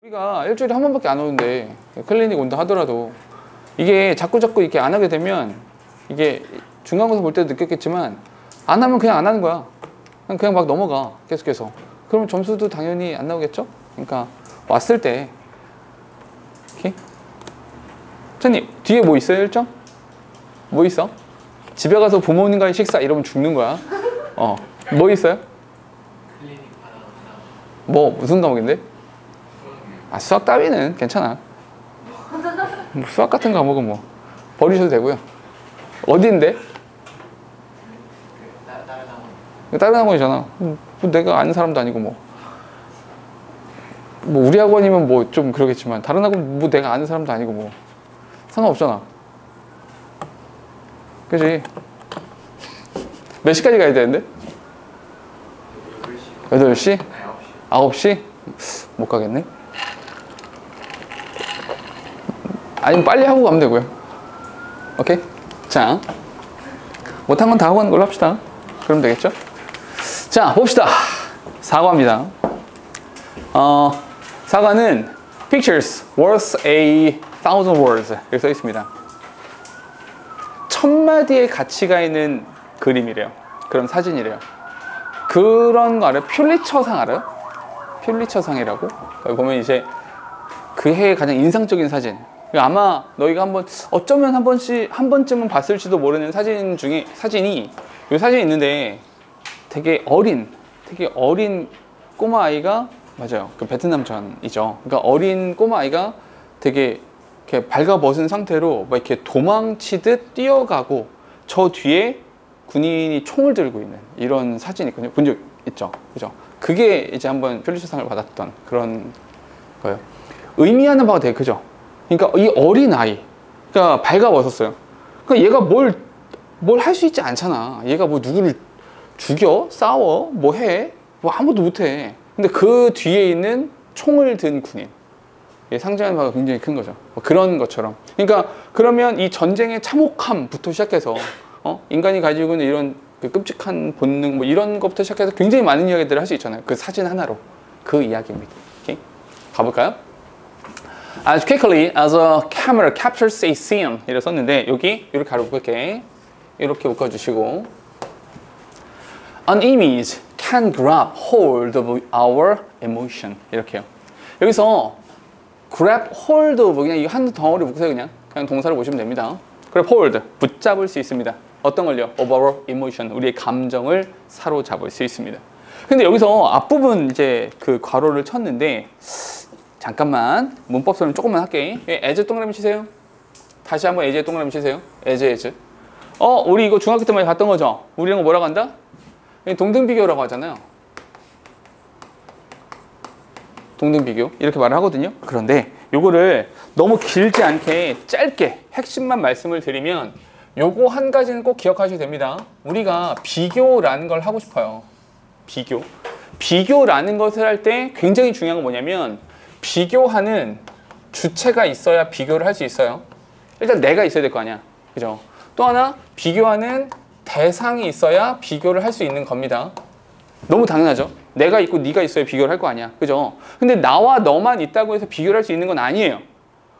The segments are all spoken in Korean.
우리가 일주일에 한 번밖에 안 오는데 클리닉 온다 하더라도 이게 자꾸 이렇게 안 하게 되면 이게 중간고사 볼 때도 느꼈겠지만 안 하면 그냥 안 하는 거야. 그냥 막 넘어가 계속해서. 그러면 점수도 당연히 안 나오겠죠? 그러니까 왔을 때 이렇게 선생님 뒤에 뭐 있어요? 일정? 뭐 있어? 집에 가서 부모님과의 식사 이러면 죽는 거야. 뭐 있어요? 뭐 무슨 과목인데? 수학 따위는 괜찮아. 뭐 수학 같은 과목은 뭐 버리셔도 되고요. 어디인데? 다른 학원이잖아. 뭐 내가 아는 사람도 아니고 뭐 우리 학원이면 뭐 좀 그러겠지만 다른 학원 뭐 내가 아는 사람도 아니고 뭐 상관없잖아. 그지? 몇 시까지 가야 되는데? 8시? 9시? 못 가겠네? 아니면 빨리 하고 가면 되고요. 오케이? 자, 못한 건 다 하고 가는 걸로 합시다. 그러면 되겠죠? 자, 봅시다. 사과입니다. 사과는 pictures worth 1,000 words 이렇게 써 있습니다. 1000마디의 가치가 있는 그림이래요. 그런 사진이래요. 그런 거 알아요? 퓰리처상 알아요? 퓰리처상이라고? 거기 보면 이제 그 해의 가장 인상적인 사진. 아마 너희가 어쩌면 한 번쯤은 봤을지도 모르는 사진 중에 이 사진이 있는데 되게 어린 꼬마 아이가 맞아요. 그 베트남전이죠. 그러니까 어린 꼬마 아이가 되게 이렇게 발가벗은 상태로 막 이렇게 도망치듯 뛰어가고 저 뒤에 군인이 총을 들고 있는 이런 사진이 있거든요. 본 적 있죠? 그죠? 그게 이제 한번 퓰리처상을 받았던 그런 거예요. 의미하는 바가 되게 크죠. 그러니까 이 어린 아이, 그러니까 발가벗었어요. 그러니까 얘가 뭘 할 수 있지 않잖아. 얘가 뭐 누구를 죽여, 싸워, 뭐 해, 뭐 아무도 못해. 근데 그 뒤에 있는 총을 든 군인, 상징하는 바가 굉장히 큰 거죠. 뭐 그런 것처럼. 그러니까 그러면 이 전쟁의 참혹함부터 시작해서 인간이 가지고 있는 이런 그 끔찍한 본능, 뭐 이런 것부터 시작해서 굉장히 많은 이야기들을 할 수 있잖아요. 그 사진 하나로 그 이야기입니다. 오케이? 가볼까요? As quickly as a camera captures a scene 이렇게 썼는데 여기 이렇게 가로 묶을게. 이렇게 묶어주시고 An image can grab hold of our emotion 이렇게요. 여기서 grab hold of 그냥 이 한 덩어리 묶으세요. 그냥 동사를 보시면 됩니다. grab hold 붙잡을 수 있습니다. 어떤 걸요? of our emotion 우리의 감정을 사로잡을 수 있습니다. 근데 여기서 앞부분 이제 그 괄호를 쳤는데 잠깐만 문법설명 조금만 할게. as 동그라미 치세요. 다시 한번 as 동그라미 치세요. as 우리 이거 중학교 때 많이 봤던 거죠? 우리 이런 거 뭐라고 한다? 동등비교라고 하잖아요. 동등비교 이렇게 말을 하거든요. 그런데 요거를 너무 길지 않게 짧게 핵심만 말씀을 드리면 요거 한 가지는 꼭 기억하셔야 됩니다. 우리가 비교라는 걸 하고 싶어요. 비교라는 것을 할 때 굉장히 중요한 건 뭐냐면 비교하는 주체가 있어야 비교를 할 수 있어요. 일단 내가 있어야 될 거 아니야. 그죠? 또 하나 비교하는 대상이 있어야 비교를 할 수 있는 겁니다. 너무 당연하죠? 내가 있고 네가 있어야 비교를 할 거 아니야. 그죠? 근데 나와 너만 있다고 해서 비교를 할 수 있는 건 아니에요.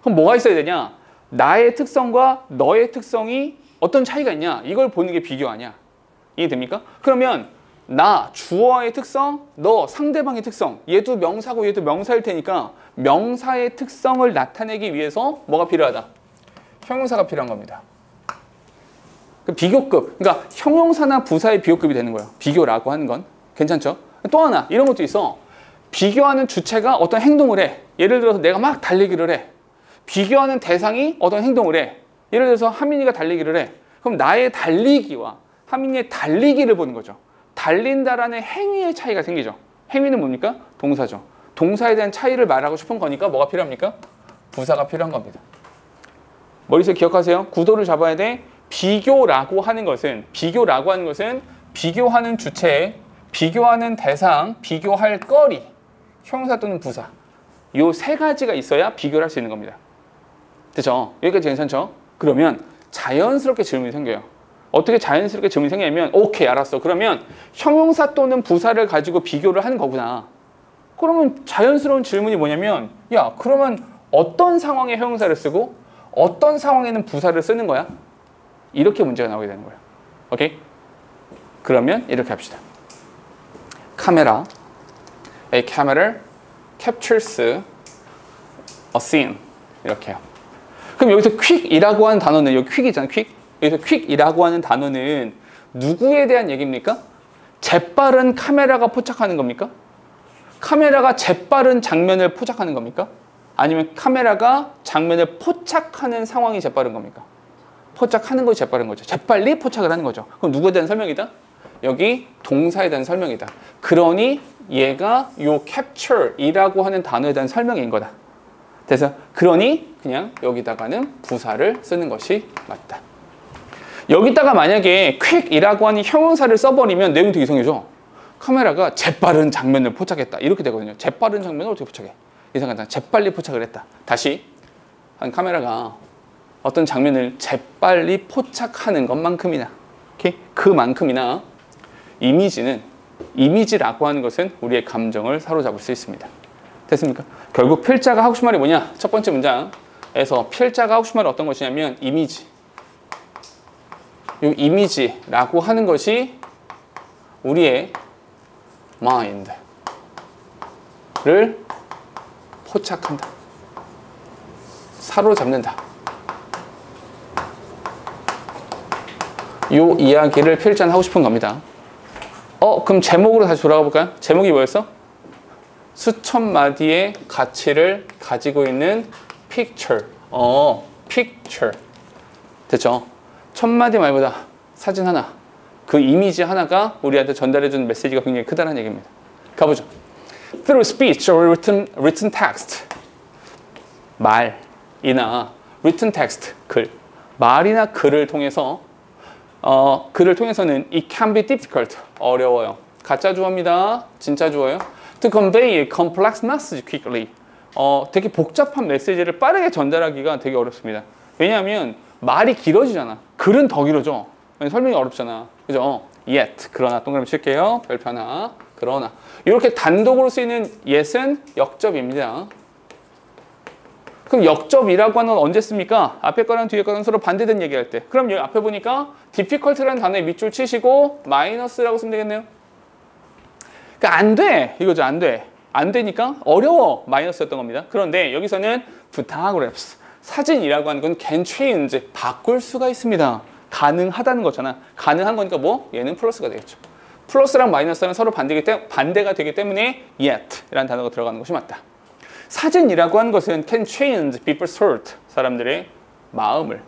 그럼 뭐가 있어야 되냐? 나의 특성과 너의 특성이 어떤 차이가 있냐? 이걸 보는 게 비교 아니야. 이해됩니까? 그러면 나 주어의 특성, 너 상대방의 특성. 얘도 명사고 얘도 명사일 테니까 명사의 특성을 나타내기 위해서 뭐가 필요하다? 형용사가 필요한 겁니다. 그 비교급, 그러니까 형용사나 부사의 비교급이 되는 거예요. 비교라고 하는 건. 괜찮죠? 또 하나 이런 것도 있어. 비교하는 주체가 어떤 행동을 해. 예를 들어서 내가 막 달리기를 해. 비교하는 대상이 어떤 행동을 해. 예를 들어서 하민이가 달리기를 해. 그럼 나의 달리기와 하민이의 달리기를 보는 거죠. 달린다라는 행위의 차이가 생기죠. 행위는 뭡니까? 동사죠. 동사에 대한 차이를 말하고 싶은 거니까 뭐가 필요합니까? 부사가 필요한 겁니다. 머릿속에 기억하세요. 구도를 잡아야 돼. 비교라고 하는 것은 비교하는 주체, 비교하는 대상, 비교할 거리, 형용사 또는 부사 요 세 가지가 있어야 비교를 할 수 있는 겁니다. 됐죠? 여기까지 괜찮죠? 그러면 자연스럽게 질문이 생겨요. 어떻게 자연스럽게 질문이 생기냐면 오케이 알았어. 그러면 형용사 또는 부사를 가지고 비교를 하는 거구나. 그러면 자연스러운 질문이 뭐냐면 야 그러면 어떤 상황에 형용사를 쓰고 어떤 상황에는 부사를 쓰는 거야? 이렇게 문제가 나오게 되는 거예요. 오케이? 그러면 이렇게 합시다. 카메라 A camera captures a scene 이렇게요. 그럼 여기서 quick이라고 하는 단어는 여기 quick이잖아. quick. 여기서 quick이라고 하는 단어는 누구에 대한 얘기입니까? 재빠른 카메라가 포착하는 겁니까? 카메라가 재빠른 장면을 포착하는 겁니까? 아니면 카메라가 장면을 포착하는 상황이 재빠른 겁니까? 포착하는 것이 재빠른 거죠. 재빨리 포착을 하는 거죠. 그럼 누구에 대한 설명이다? 여기 동사에 대한 설명이다. 그러니 얘가 요 capture이라고 하는 단어에 대한 설명인 거다. 그래서 그러니 그냥 여기다가는 부사를 쓰는 것이 맞다. 여기다가 만약에 quick이라고 하는 형용사를 써버리면 내용이 되게 이상해져. 카메라가 재빠른 장면을 포착했다. 이렇게 되거든요. 재빠른 장면을 어떻게 포착해? 이상하다. 재빨리 포착을 했다. 다시 한 카메라가 어떤 장면을 재빨리 포착하는 것만큼이나 오케이? 그만큼이나 이미지라고 하는 것은 우리의 감정을 사로잡을 수 있습니다. 됐습니까? 결국 필자가 하고 싶은 말이 뭐냐? 첫 번째 문장에서 필자가 하고 싶은 말이 어떤 것이냐면 이미지. 이 이미지라고 하는 것이 우리의 마인드를 포착한다. 사로잡는다. 이 이야기를 필자는 하고 싶은 겁니다. 그럼 제목으로 다시 돌아가 볼까요? 제목이 뭐였어? 수천 마디의 가치를 가지고 있는 picture. picture. 됐죠? 천 마디 말보다 사진 하나, 그 이미지 하나가 우리한테 전달해주는 메시지가 굉장히 크다는 얘기입니다. 가보죠. Through speech or written text. 말이나 written text, 글. 말이나 글을 통해서 글을 통해서는 it can be difficult, 어려워요. 가짜 주어입니다. 진짜 주어요. To convey a complex message quickly. 되게 복잡한 메시지를 빠르게 전달하기가 되게 어렵습니다. 왜냐하면 말이 길어지잖아. 글은 더 길어져. 설명이 어렵잖아. 그죠? yet, 그러나, 동그라미 칠게요. 별표 하나, 그러나. 이렇게 단독으로 쓰이는 yet은 역접입니다. 그럼 역접이라고 하는 건 언제 씁니까? 앞에 거랑 뒤에 거랑 서로 반대된 얘기할 때. 그럼 여기 앞에 보니까 difficult라는 단어에 밑줄 치시고 마이너스라고 쓰면 되겠네요. 그러니까 안 돼. 이거죠. 안 돼. 안 되니까 어려워. 마이너스였던 겁니다. 그런데 여기서는 photographs, 사진이라고 하는 건 can change, 바꿀 수가 있습니다. 가능하다는 거잖아. 가능한 거니까 뭐? 얘는 플러스가 되겠죠. 플러스랑 마이너스랑 서로 반대가 되기 때문에 yet라는 단어가 들어가는 것이 맞다. 사진이라고 하는 것은 can change people's thought, 사람들의 마음을,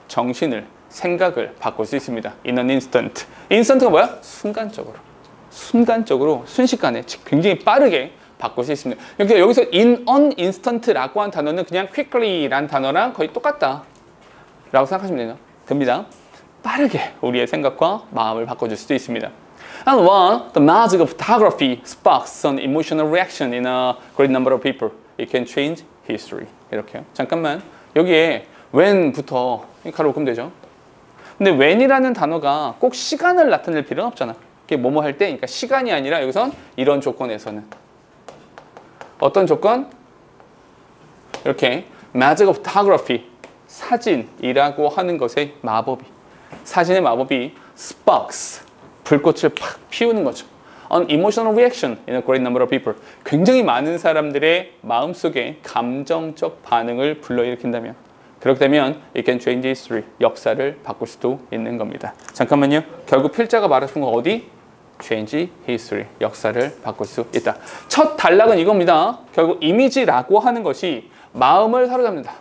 정신을, 생각을 바꿀 수 있습니다. In an instant. instant가 뭐야? 순간적으로, 순식간에 굉장히 빠르게 바꿀 수 있습니다. 여기서 in an instant라고 한 단어는 그냥 quickly라는 단어랑 거의 똑같다 라고 생각하시면 됩니다. 빠르게 우리의 생각과 마음을 바꿔줄 수도 있습니다. And one, the magic of photography sparks an emotional reaction in a great number of people. It can change history. 이렇게요. 잠깐만. 여기에 when부터 가로 묶으면 되죠. 근데 when이라는 단어가 꼭 시간을 나타낼 필요는 없잖아. 이게 뭐뭐 할 때, 그러니까 시간이 아니라 여기선 이런 조건에서는. 어떤 조건? 이렇게 magic of photography, 사진이라고 하는 것의 마법이, 사진의 마법이 sparks, 불꽃을 팍 피우는 거죠. An emotional reaction in a great number of people. 굉장히 많은 사람들의 마음속에 감정적 반응을 불러일으킨다면, 그렇게 되면 it can change history, 역사를 바꿀 수도 있는 겁니다. 잠깐만요. 결국 필자가 말하는 건 어디? change history, 역사를 바꿀 수 있다. 첫 단락은 이겁니다. 결국 이미지라고 하는 것이 마음을 사로잡는다.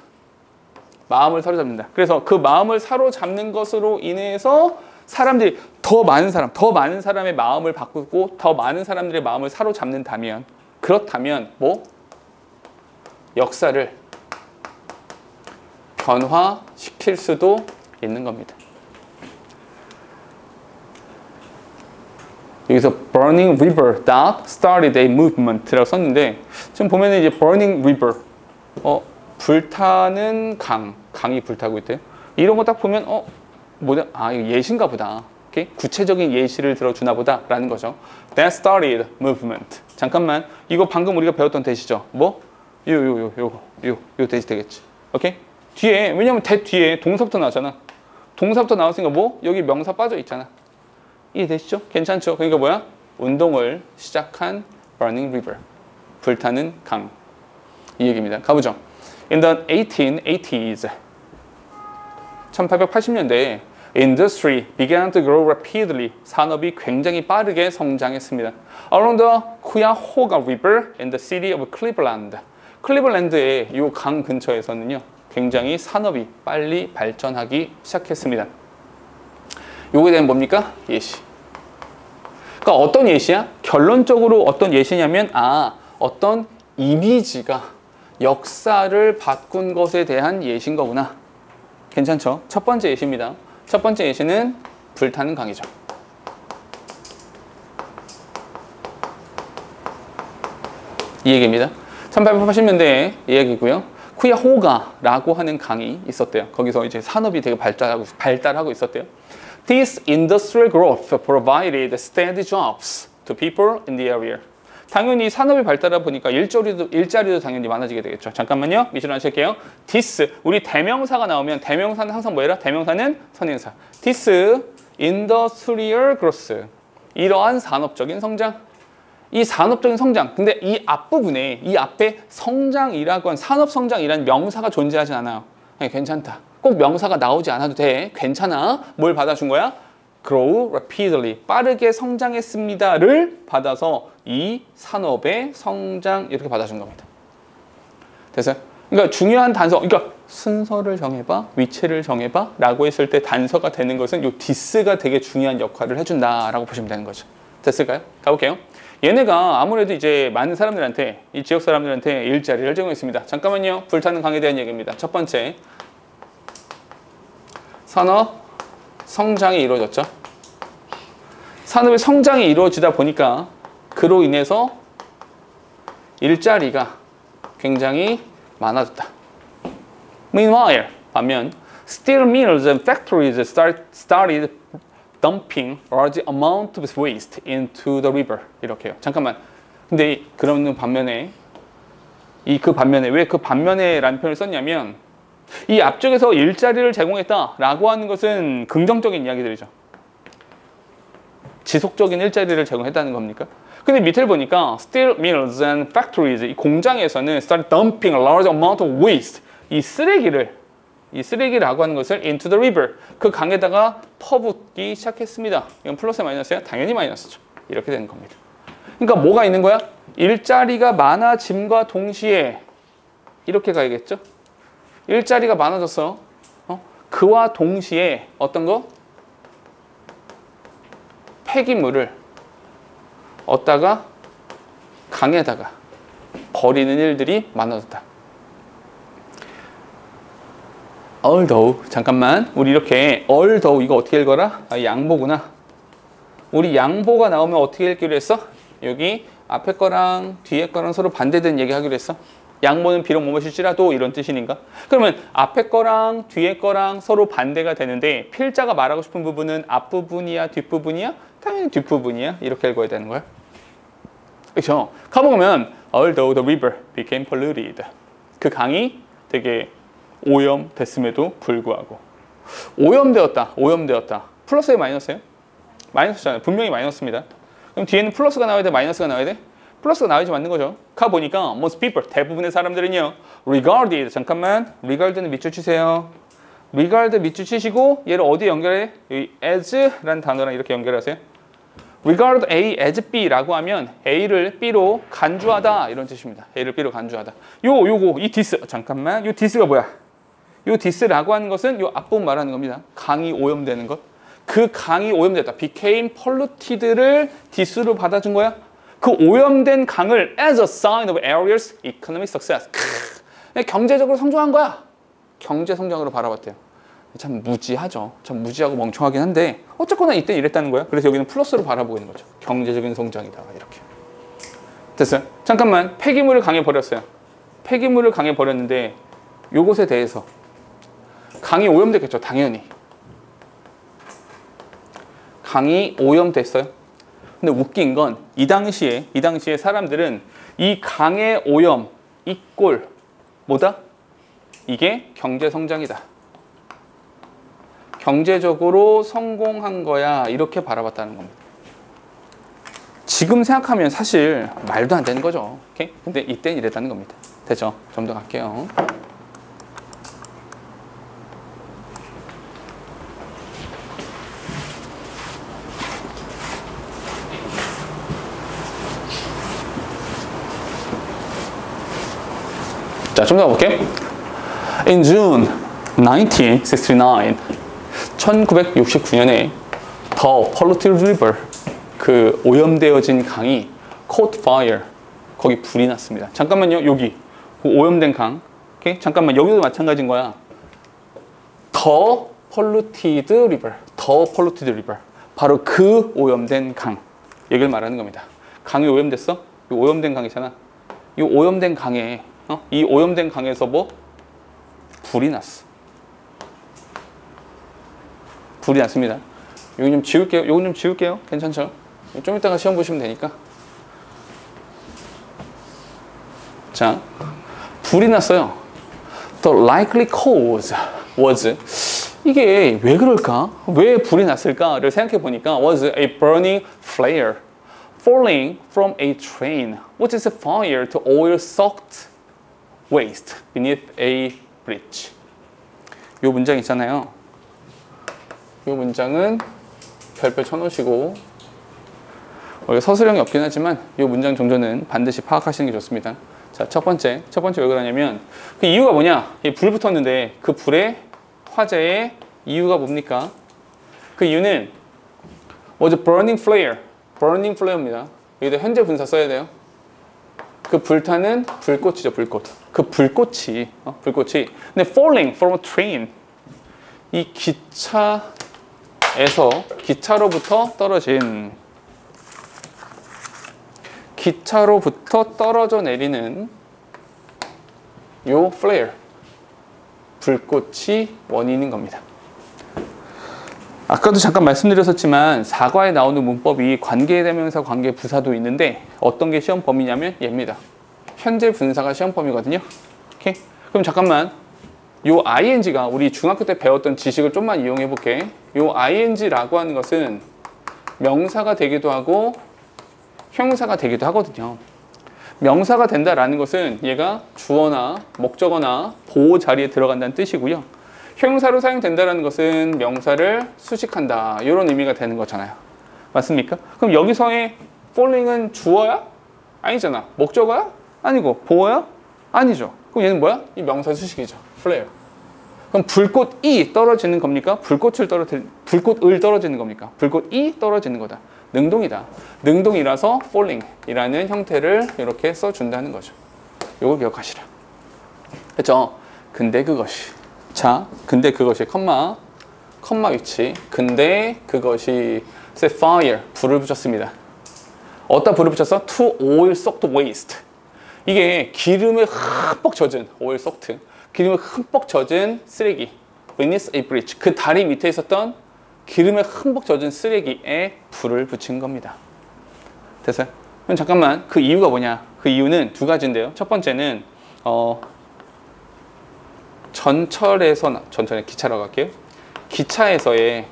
마음을 사로잡는다. 그래서 그 마음을 사로잡는 것으로 인해서 사람들이 더 많은 사람의 마음을 바꾸고 더 많은 사람들의 마음을 사로잡는다면, 그렇다면 뭐? 역사를 변화시킬 수도 있는 겁니다. 여기서 burning river that started a movement라고 썼는데, 지금 보면은 이제 burning river, 불타는 강이 불타고 있대요. 이런 거 딱 보면 뭐냐? 이거 예시인가 보다. 오케이? 구체적인 예시를 들어주나 보다라는 거죠. That started movement. 잠깐만, 이거 방금 우리가 배웠던 대시죠? 뭐? 요 대시 되겠지. 오케이? 뒤에, 왜냐면 that 뒤에 동사부터 나왔잖아. 동사부터 나왔으니까 뭐? 여기 명사 빠져 있잖아. 이해되시죠? 괜찮죠? 그러니까 뭐야? 운동을 시작한 burning river. 불타는 강. 이 얘기입니다. 가보죠. In the 1880s, 1880년대에 industry began to grow rapidly. 산업이 굉장히 빠르게 성장했습니다. Along the Cuyahoga River in the city of Cleveland. 클리블랜드의 이 강 근처에서는요, 굉장히 산업이 빨리 발전하기 시작했습니다. 요거에 대한 뭡니까? 예시. 그러니까 어떤 예시야? 결론적으로 어떤 예시냐면, 어떤 이미지가 역사를 바꾼 것에 대한 예시인 거구나. 괜찮죠? 첫 번째 예시입니다. 첫 번째 예시는 불타는 강이죠. 이 얘기입니다. 1880년대의 이야기고요. 쿠야호가라고 하는 강이 있었대요. 거기서 이제 산업이 되게 발달하고 있었대요. This industrial growth provided steady jobs to people in the area. 당연히 산업이 발달하다 보니까 일자리도 당연히 많아지게 되겠죠. 잠깐만요. 미션 하실게요. This, 우리 대명사가 나오면 대명사는 항상 뭐예요? 대명사는 선행사. This industrial growth. 이러한 산업적인 성장. 이 산업적인 성장. 근데 이 앞부분에, 이 앞에 성장이라고 한 산업성장이라는 명사가 존재하지 않아요. 괜찮다. 꼭 명사가 나오지 않아도 돼. 괜찮아. 뭘 받아준 거야? grow rapidly. 빠르게 성장했습니다를 받아서 이 산업의 성장 이렇게 받아준 겁니다. 됐어요? 그러니까 중요한 단서, 그러니까 순서를 정해봐, 위치를 정해봐 라고 했을 때 단서가 되는 것은 이 this가 되게 중요한 역할을 해준다라고 보시면 되는 거죠. 됐을까요? 가볼게요. 얘네가 아무래도 이제 많은 사람들한테, 이 지역 사람들한테 일자리를 제공했습니다. 잠깐만요. 불타는 강에 대한 얘기입니다. 첫 번째, 산업 성장이 이루어졌죠. 산업의 성장이 이루어지다 보니까 그로 인해서 일자리가 굉장히 많아졌다. Meanwhile, 반면 steel mills and factories started dumping large amount of waste into the river. 이렇게요. 잠깐만. 근데 그런 반면에 그 반면에 왜 그 반면에라는 표현을 썼냐면 이 앞쪽에서 일자리를 제공했다라고 하는 것은 긍정적인 이야기들이죠. 지속적인 일자리를 제공했다는 겁니까? 근데 밑을 보니까 steel mills and factories, 이 공장에서는 started dumping a large amount of waste, 이 쓰레기라고 하는 것을 into the river, 그 강에다가 퍼붓기 시작했습니다. 이건 플러스야 마이너스야? 당연히 마이너스죠. 이렇게 되는 겁니다. 그러니까 뭐가 있는 거야? 일자리가 많아짐과 동시에 이렇게 가야겠죠? 일자리가 많아졌어. 그와 동시에 어떤 거? 폐기물을 얻다가 강에다가 버리는 일들이 많아졌다. although, 잠깐만, 우리 이렇게 although 이거 어떻게 읽어라? 양보구나. 우리 양보가 나오면 어떻게 읽기로 했어? 여기 앞에 거랑 뒤에 거랑 서로 반대된 얘기 하기로 했어. 양보는 비록 무엇일지라도 이런 뜻이니까. 그러면 앞에 거랑 뒤에 거랑 서로 반대가 되는데 필자가 말하고 싶은 부분은 앞부분이야 뒷부분이야? 당연히 뒷부분이야. 이렇게 읽어야 되는 거야. 그렇죠? 가보면 although the river became polluted. 그 강이 되게 오염됐음에도 불구하고 오염되었다. 플러스에 마이너스예요? 마이너스잖아요. 분명히 마이너스입니다. 그럼 뒤에는 플러스가 나와야 돼? 마이너스가 나와야 돼? 플러스가 나와야지 맞는 거죠. 가보니까 most people, 대부분의 사람들은요 regarded, 잠깐만, regard는 밑줄 치세요. regard 밑줄 치시고 얘를 어디에 연결해? 여기 as라는 단어랑 이렇게 연결하세요. regard A as B라고 하면 A를 B로 간주하다 이런 뜻입니다. A를 B로 간주하다. 요거 이 this, 잠깐만, 요 this가 뭐야? 요 this라고 하는 것은 요 앞부분 말하는 겁니다. 강이 오염되는 것. 그 강이 오염됐다. became polluted를 this로 받아준 거야. 그 오염된 강을 as a sign of area's economic success. 경제적으로 성장한 거야. 경제 성장으로 바라봤대요. 참 무지하죠. 참 무지하고 멍청하긴 한데 어쨌거나 이때 이랬다는 거야. 그래서 여기는 플러스로 바라보고 있는 거죠. 경제적인 성장이다. 이렇게. 됐어요? 잠깐만. 폐기물을 강에 버렸어요. 폐기물을 강에 버렸는데 요것에 대해서 강이 오염됐겠죠. 당연히. 강이 오염됐어요. 근데 웃긴 건 이 당시에 사람들은 이 강의 오염 이꼴 뭐다? 이게 경제 성장이다. 경제적으로 성공한 거야. 이렇게 바라봤다는 겁니다. 지금 생각하면 사실 말도 안 되는 거죠. 오케이? 근데 이땐 이랬다는 겁니다. 됐죠? 좀 더 갈게요. 자, 좀 더 볼게요. In June 1969, 1969년에 The Polluted River, 그 오염되어진 강이 caught fire, 거기 불이 났습니다. 잠깐만요, 여기 그 오염된 강. 오케이? 잠깐만, 여기도 마찬가지인 거야. The Polluted River, The Polluted River, 바로 그 오염된 강 얘기를 말하는 겁니다. 강이 오염됐어? 이 오염된 강이잖아. 이 오염된 강에 이 오염된 강에서 뭐? 불이 났어. 불이 났습니다. 요거 좀 지울게요. 요거 좀 지울게요. 괜찮죠? 좀 이따가 시험 보시면 되니까. 자, 불이 났어요. The likely cause was, 이게 왜 그럴까? 왜 불이 났을까를 생각해 보니까 was a burning flare falling from a train which is a fire to oil-soaked waste beneath a bridge. 요 문장 있잖아요. 요 문장은 별표 쳐놓으시고, 서술형이 없긴 하지만 요 문장 정도는 반드시 파악하시는 게 좋습니다. 자, 첫 번째 왜 그러냐면 그 이유가 뭐냐? 불 붙었는데 그 불의 화재의 이유가 뭡니까? 그 이유는 was burning flare입니다. 여기다 현재 분사 써야 돼요. 그 불타는 불꽃이죠, 불꽃. 그 불꽃이 근데 falling from a train, 이 기차로부터 떨어져 내리는 요 flare, 불꽃이 원인인 겁니다. 아까도 잠깐 말씀드렸었지만 사과에 나오는 문법이 관계대명사, 관계부사도 있는데 어떤 게 시험 범위냐면 얘입니다. 현재 분사가 시험 범위거든요. 오케이? 그럼 잠깐만, 요 ing가 우리 중학교 때 배웠던 지식을 좀만 이용해 볼게. 요 ing라고 하는 것은 명사가 되기도 하고 형용사가 되기도 하거든요. 명사가 된다라는 것은 얘가 주어나 목적어나 보호 자리에 들어간다는 뜻이고요. 형용사로 사용된다는 것은 명사를 수식한다, 이런 의미가 되는 거잖아요. 맞습니까? 그럼 여기서의 falling은 주어야? 아니잖아. 목적어야? 아니고 보어야? 아니죠. 그럼 얘는 뭐야? 이 명사 수식이죠. flare. 그럼 불꽃이 떨어지는 겁니까? 불꽃을 떨어지는 겁니까? 불꽃이 떨어지는 거다. 능동이다. 능동이라서 falling이라는 형태를 이렇게 써준다는 거죠. 요거 기억하시라. 그렇죠? 근데 그것이, 자, 근데 그것이 컴마 위치. 근데 그것이 set fire, 불을 붙였습니다. 어디다 불을 붙였어? to oil-soaked waste. 이게 기름에 흠뻑 젖은 oil-soaked, 기름에 흠뻑 젖은 쓰레기, beneath a bridge, 그 다리 밑에 있었던 기름에 흠뻑 젖은 쓰레기에 불을 붙인 겁니다. 됐어요? 그럼 잠깐만, 그 이유가 뭐냐? 그 이유는 두 가지인데요. 첫 번째는 전철에 기차라고 할게요. 기차에서의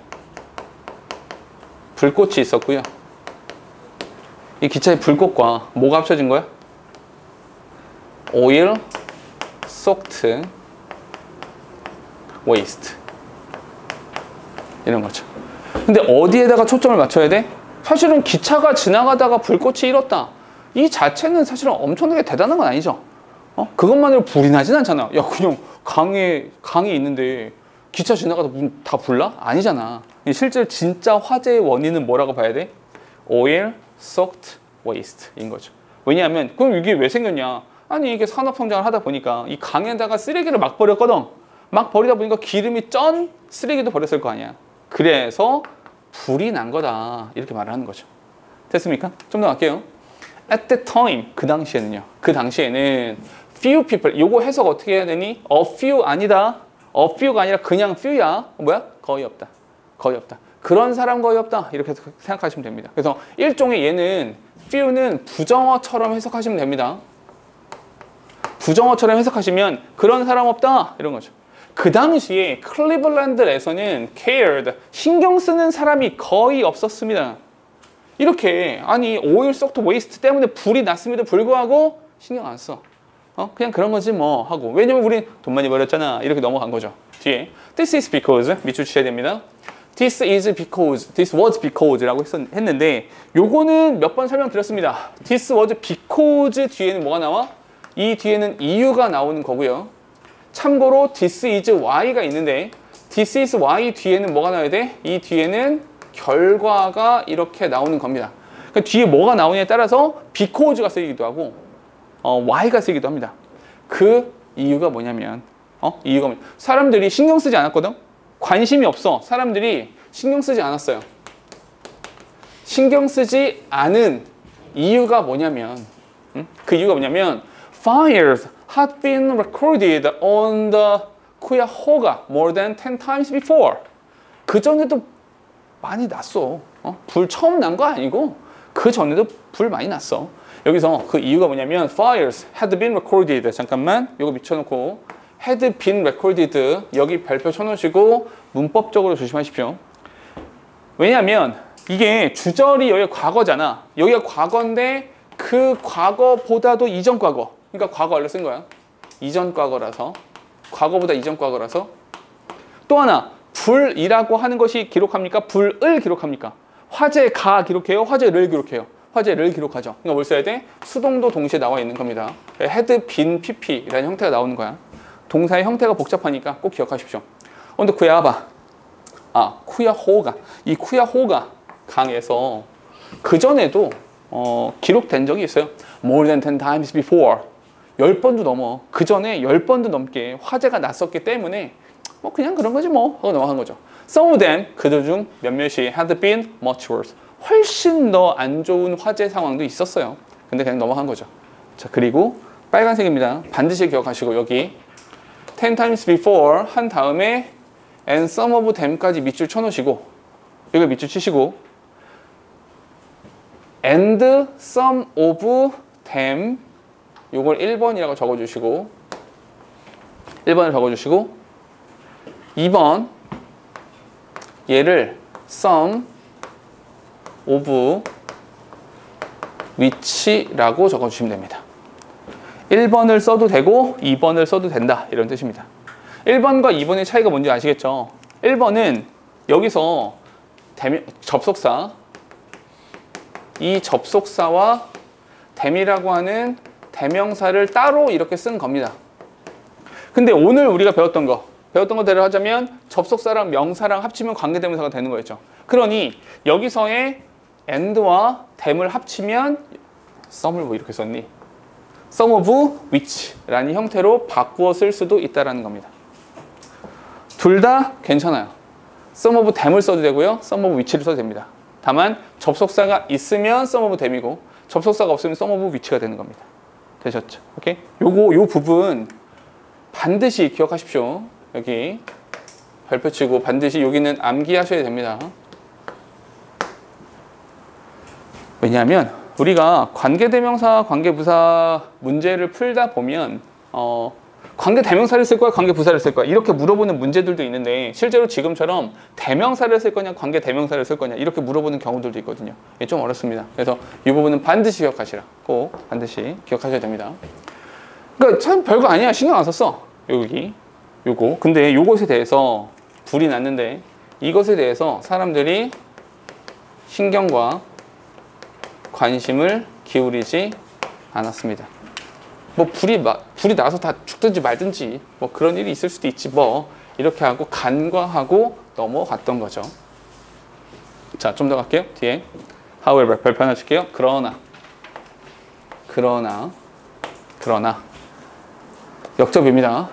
불꽃이 있었고요. 이 기차의 불꽃과 뭐가 합쳐진 거야? oil soaked waste, 이런 거죠. 근데 어디에다가 초점을 맞춰야 돼? 사실은 기차가 지나가다가 불꽃이 일었다, 이 자체는 사실은 엄청나게 대단한 건 아니죠. 그것만으로 불이 나진 않잖아. 야, 그냥 강이 있는데 기차 지나가다 다 불나? 아니잖아. 실제 진짜 화재의 원인은 뭐라고 봐야 돼? oil soaked waste인 거죠. 왜냐하면 그럼 이게 왜 생겼냐? 아니, 이게 산업 성장을 하다 보니까 이 강에다가 쓰레기를 막 버렸거든. 막 버리다 보니까 기름이 쩐 쓰레기도 버렸을 거 아니야. 그래서 불이 난 거다, 이렇게 말을 하는 거죠. 됐습니까? 좀 더 갈게요. At the time, 그 당시에는 few people, 요거 해석 어떻게 해야 되니? A few 아니다. A few가 아니라 그냥 few야. 뭐야? 거의 없다. 그런 사람 거의 없다. 이렇게 생각하시면 됩니다. 그래서 일종의 얘는 few는 부정어처럼 해석하시면 됩니다. 부정어처럼 해석하시면 그런 사람 없다. 이런 거죠. 그 당시에 클리블랜드에서는 cared, 신경 쓰는 사람이 거의 없었습니다. 이렇게 아니 오일 속도 웨이스트 때문에 불이 났음에도 불구하고 신경 안 써. 그냥 그런 거지 뭐 하고. 왜냐면 우린 돈 많이 벌었잖아. 이렇게 넘어간 거죠. 뒤에 this is because 밑줄 치셔야 됩니다. this is because, this was because라고 했는데 요거는 몇 번 설명드렸습니다. this was because 뒤에는 뭐가 나와? 이 뒤에는 이유가 나오는 거고요. 참고로 this is why가 있는데 this is why 뒤에는 뭐가 나와야 돼? 이 뒤에는 결과가 이렇게 나오는 겁니다. 그러니까 뒤에 뭐가 나오냐에 따라서 because가 쓰이기도 하고 why가 쓰이기도 합니다. 그 이유가 뭐냐면 사람들이 신경 쓰지 않았거든? 관심이 없어. 사람들이 신경 쓰지 않았어요. 신경 쓰지 않은 이유가 뭐냐면 그 이유가 뭐냐면 fires had been recorded on the Cuyahoga more than 10 times before. 그 전에도 많이 났어. 불 처음 난 거 아니고 그 전에도 불 많이 났어. 여기서 그 이유가 뭐냐면 fires had been recorded. 잠깐만 이거 밑쳐놓고 had been recorded 여기 별표 쳐놓으시고 문법적으로 조심하십시오. 왜냐하면 이게 주절이 여기가 과거잖아. 여기가 과거인데 그 과거보다도 이전 과거. 그러니까 과거 원래 쓴 거야. 이전 과거라서. 과거보다 이전 과거라서. 또 하나 불이라고 하는 것이 기록합니까? 불을 기록합니까? 화제가 기록해요? 화제를 기록해요? 화제를 기록하죠. 그러니까 뭘 써야 돼? 수동도 동시에 나와 있는 겁니다. had been pp라는 형태가 나오는 거야. 동사의 형태가 복잡하니까 꼭 기억하십시오. 근데 쿠야호가 이 쿠야호가 강에서 그 전에도 기록된 적이 있어요. More than 10 times before. 10번도 넘어. 그 전에 10번도 넘게 화재가 났었기 때문에 뭐 그냥 그런 거지 뭐 하고 넘어간 거죠. Some of them 그들 중 몇몇이 had been much worse. 훨씬 더 안 좋은 화재 상황도 있었어요. 근데 그냥 넘어간 거죠. 자, 그리고 빨간색입니다. 반드시 기억하시고 여기 10 times before 한 다음에 and some of them까지 밑줄 쳐놓으시고 여기 밑줄 치시고 and some of them 요걸 1번이라고 적어주시고 1번을 적어주시고 2번 얘를 some of which라고 적어주시면 됩니다. 1번을 써도 되고 2번을 써도 된다 이런 뜻입니다. 1번과 2번의 차이가 뭔지 아시겠죠? 1번은 여기서 접속사 이 접속사와 them이라고 하는 대명사를 따로 이렇게 쓴 겁니다. 근데 오늘 우리가 배웠던 거대로 하자면 접속사랑 명사랑 합치면 관계대명사가 되는 거였죠. 그러니 여기서의 and와 them을 합치면 some을 뭐 이렇게 썼니? some of which라는 형태로 바꾸어 쓸 수도 있다는 겁니다. 둘 다 괜찮아요. some of them을 써도 되고요. some of which를 써도 됩니다. 다만 접속사가 있으면 some of them이고 접속사가 없으면 some of which가 되는 겁니다. 되셨죠? 오케이? 요 부분 반드시 기억하십시오. 여기 별표 치고 반드시 여기는 암기하셔야 됩니다. 왜냐하면 우리가 관계대명사, 관계부사 문제를 풀다 보면 관계대명사를 쓸 거야, 관계부사를 쓸 거야 이렇게 물어보는 문제들도 있는데 실제로 지금처럼 대명사를 쓸 거냐, 관계대명사를 쓸 거냐 이렇게 물어보는 경우들도 있거든요. 이게 좀 어렵습니다. 그래서 이 부분은 반드시 기억하시라. 꼭 반드시 기억하셔야 됩니다. 그러니까 참 별거 아니야. 신경 안 썼어. 요거. 근데 요것에 대해서 불이 났는데 이것에 대해서 사람들이 신경과 관심을 기울이지 않았습니다. 뭐 불이 나서 다 죽든지 말든지 뭐 그런 일이 있을 수도 있지 뭐 이렇게 하고 간과하고 넘어갔던 거죠. 자, 좀 더 갈게요. 뒤에 however 별표 하나 칠게요. 그러나 역접입니다.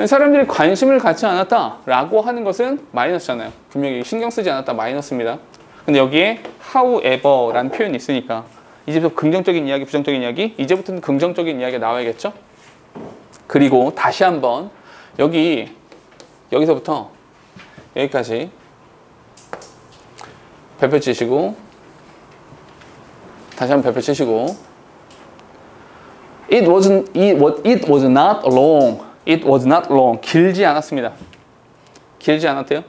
사람들이 관심을 갖지 않았다라고 하는 것은 마이너스잖아요. 분명히 신경 쓰지 않았다 마이너스입니다. 근데 여기에 however라는 표현이 있으니까 이제부터 긍정적인 이야기, 부정적인 이야기, 이제부터는 긍정적인 이야기가 나와야겠죠? 그리고 다시 한번 여기서부터 여기까지 별표 치시고 다시 한번 별표 치시고 it was not long. It was not long. 길지 않았습니다. 길지 않았대요.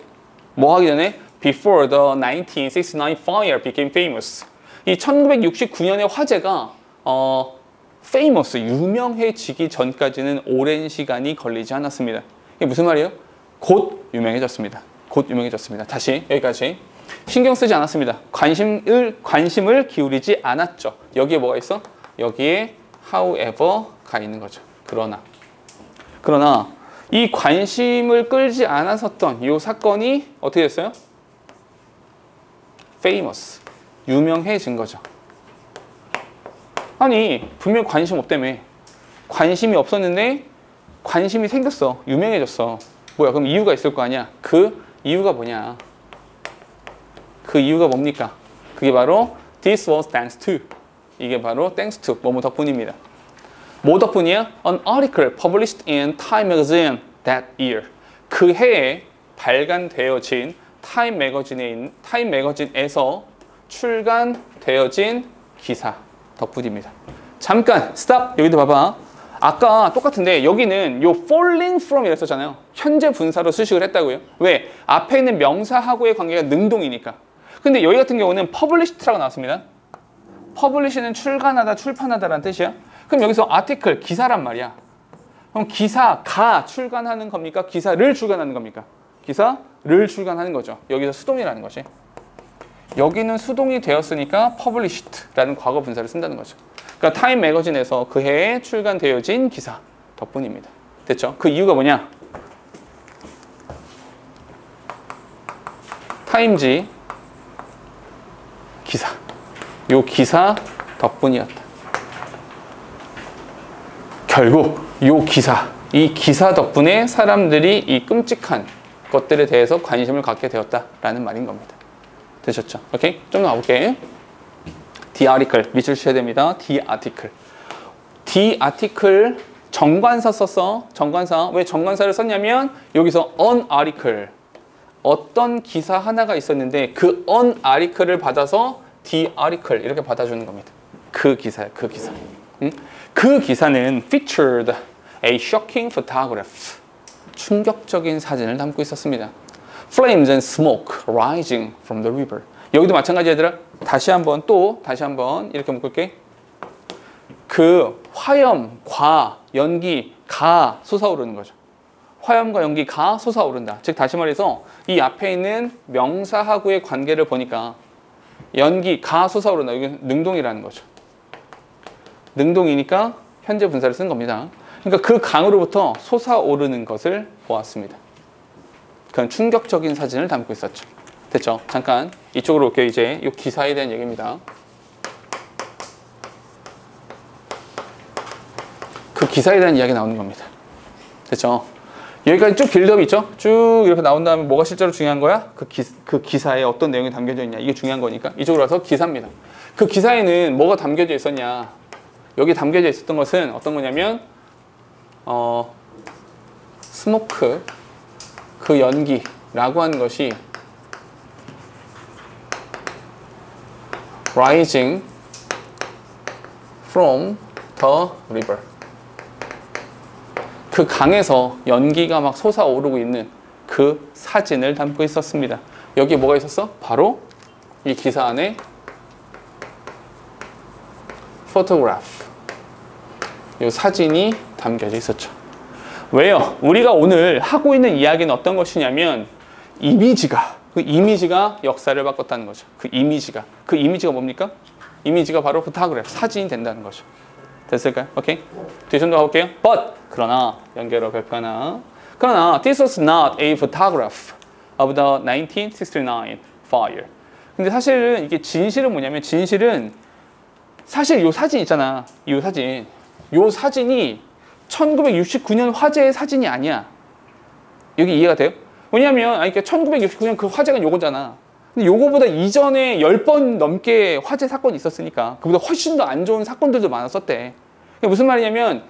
뭐 하기 전에 before the 1969 fire became famous. 이 1969년의 화재가 famous, 유명해지기 전까지는 오랜 시간이 걸리지 않았습니다. 이게 무슨 말이에요? 곧 유명해졌습니다. 곧 유명해졌습니다. 다시 여기까지. 신경 쓰지 않았습니다. 관심을 기울이지 않았죠. 여기에 뭐가 있어? 여기에 however가 있는 거죠. 그러나 이 관심을 끌지 않았었던 이 사건이 어떻게 됐어요? famous, 유명해진 거죠. 아니 분명히 관심 없다며. 관심이 없었는데 관심이 생겼어. 유명해졌어. 뭐야 그럼 이유가 있을 거 아니야. 그 이유가 뭐냐. 그 이유가 뭡니까? 그게 바로 this was thanks to. 이게 바로 thanks to 뭐뭐 덕분입니다. 뭐 덕분이야? An article published in Time magazine that year. 그 해에 발간되어진 타임 매거진에서 출간되어진 기사 덕분입니다. 잠깐 스탑. 여기도 봐봐. 아까 똑같은데 여기는 요 falling from 이랬었잖아요. 현재 분사로 수식을 했다고요. 왜? 앞에 있는 명사하고의 관계가 능동이니까. 근데 여기 같은 경우는 published라고 나왔습니다. publish는 출간하다, 출판하다라는 뜻이야. 그럼 여기서 article, 기사란 말이야. 그럼 기사가 출간하는 겁니까? 기사를 출간하는 겁니까? 기사를 출간하는 거죠. 여기서 수동이라는 것이. 여기는 수동이 되었으니까 published라는 과거 분사를 쓴다는 거죠. 그러니까 타임 매거진에서 그 해에 출간되어진 기사 덕분입니다. 됐죠? 그 이유가 뭐냐? 타임지 기사. 요 기사 덕분이었다. 결국 요 기사, 이 기사 덕분에 사람들이 이 끔찍한 것들에 대해서 관심을 갖게 되었다라는 말인 겁니다. 되셨죠? 오케이? 좀 더 가볼게. The article 밑줄 쳐야 됩니다. The article. The article 정관사 썼어. 정관사. 왜 정관사를 썼냐면 여기서 an article 어떤 기사 하나가 있었는데 그 an article을 받아서 the article 이렇게 받아주는 겁니다. 그 기사야. 그 기사. 응? 그 기사는 featured a shocking photograph. 충격적인 사진을 담고 있었습니다. Flames and smoke rising from the river. 여기도 마찬가지 얘들아. 다시 한번 이렇게 묶을게. 그 화염과 연기가 솟아오르는 거죠. 화염과 연기가 솟아오른다. 즉 다시 말해서 이 앞에 있는 명사하고의 관계를 보니까 연기가 솟아오른다. 이게 능동이라는 거죠. 능동이니까 현재 분사를 쓴 겁니다. 그러니까 그 강으로부터 솟아오르는 것을 보았습니다. 그건 충격적인 사진을 담고 있었죠. 됐죠? 잠깐 이쪽으로 올게요. 이제 이 기사에 대한 얘기입니다. 그 기사에 대한 이야기 나오는 겁니다. 됐죠? 여기까지 쭉 빌드업이 있죠? 쭉 이렇게 나온 다음에 뭐가 실제로 중요한 거야? 그 기사에 어떤 내용이 담겨져 있냐. 이게 중요한 거니까. 이쪽으로 와서 기사입니다. 그 기사에는 뭐가 담겨져 있었냐. 여기 담겨져 있었던 것은 어떤 거냐면 스모크, 그 연기라고 하는 것이 rising from the river. 그 강에서 연기가 막 솟아오르고 있는 그 사진을 담고 있었습니다. 여기에 뭐가 있었어? 바로 이 기사 안에 photograph, 이 사진이 담겨져 있었죠. 왜요? 우리가 오늘 하고 있는 이야기는 어떤 것이냐면 그 이미지가 역사를 바꿨다는 거죠. 그 이미지가 뭡니까? 이미지가 바로 photograph, 사진이 된다는 거죠. 됐을까요? 오케이? 뒤에 좀 더 가볼게요. But 그러나 연결어 별표 하나. 그러나 this was not a photograph of the 1969 fire. 근데 사실은 이게 진실은 뭐냐면 사실 요 사진 있잖아. 요 사진이 1969년 화재의 사진이 아니야. 여기 이해가 돼요? 왜냐면 그러니까 1969년 그 화재가 요거잖아. 근데 요거보다 이전에 10번 넘게 화재 사건이 있었으니까 그보다 훨씬 더 안 좋은 사건들도 많았었대. 그게 무슨 말이냐면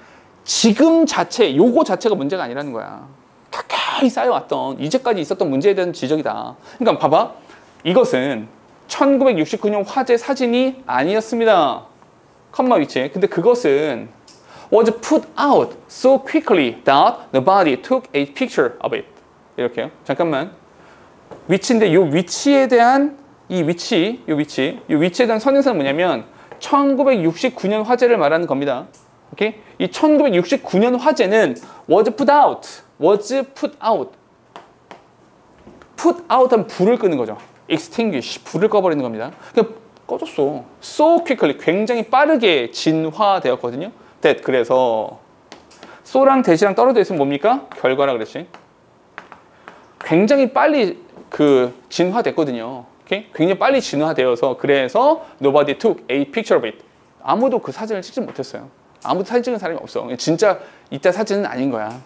지금 요거 자체가 문제가 아니라는 거야. 가까이 쌓여왔던 이제까지 있었던 문제에 대한 지적이다. 그러니까 봐봐. 이것은 1969년 화재 사진이 아니었습니다. 컴마 위치에. 근데 그것은 was put out so quickly that nobody took a picture of it. 이렇게요. 잠깐만. 위치인데 이 위치에 대한 이 위치에 대한 선행사는 뭐냐면 1969년 화재를 말하는 겁니다. 오케이? 이 1969년 화재는 was put out. put out 하면 불을 끄는 거죠. extinguish, 불을 꺼버리는 겁니다. 그냥 꺼졌어. so quickly, 굉장히 빠르게 진화되었거든요. that, 그래서 so랑 that이랑 떨어져 있으면 뭡니까? 결과라 그랬지. 굉장히 빨리 진화됐거든요. 오케이? 굉장히 빨리 진화되어서 그래서 nobody took a picture of it. 아무도 그 사진을 찍지 못했어요. 아무도 사진 찍은 사람이 없어. 진짜 이때 사진은 아닌 거야.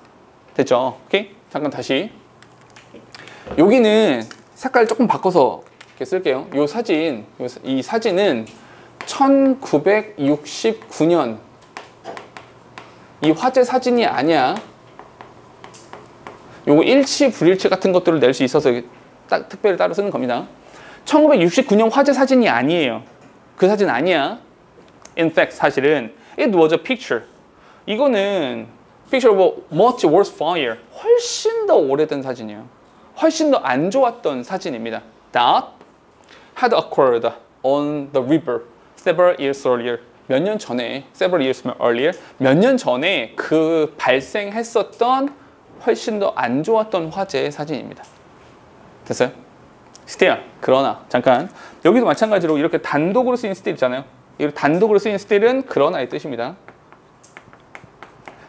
됐죠? 오케이? 잠깐 다시. 여기는 색깔 조금 바꿔서 이렇게 쓸게요. 이 사진은 1969년 이 화재 사진이 아니야. 요거 일치, 불일치 같은 것들을 낼 수 있어서 딱 특별히 따로 쓰는 겁니다. 1969년 화재 사진이 아니에요. 그 사진 아니야. In fact, 사실은 it was a picture. 이거는 picture of a much worse fire. 훨씬 더 오래된 사진이에요. 훨씬 더 안 좋았던 사진입니다. That had occurred on the river several years earlier. 몇 년 전에, several years earlier, 몇 년 전에 그 발생했었던 훨씬 더 안 좋았던 화재의 사진입니다. 됐어요? still, 그러나, 잠깐. 여기도 마찬가지로 이렇게 단독으로 쓰인 still 있잖아요. 이렇게 단독으로 쓰인 still은 그러나의 뜻입니다.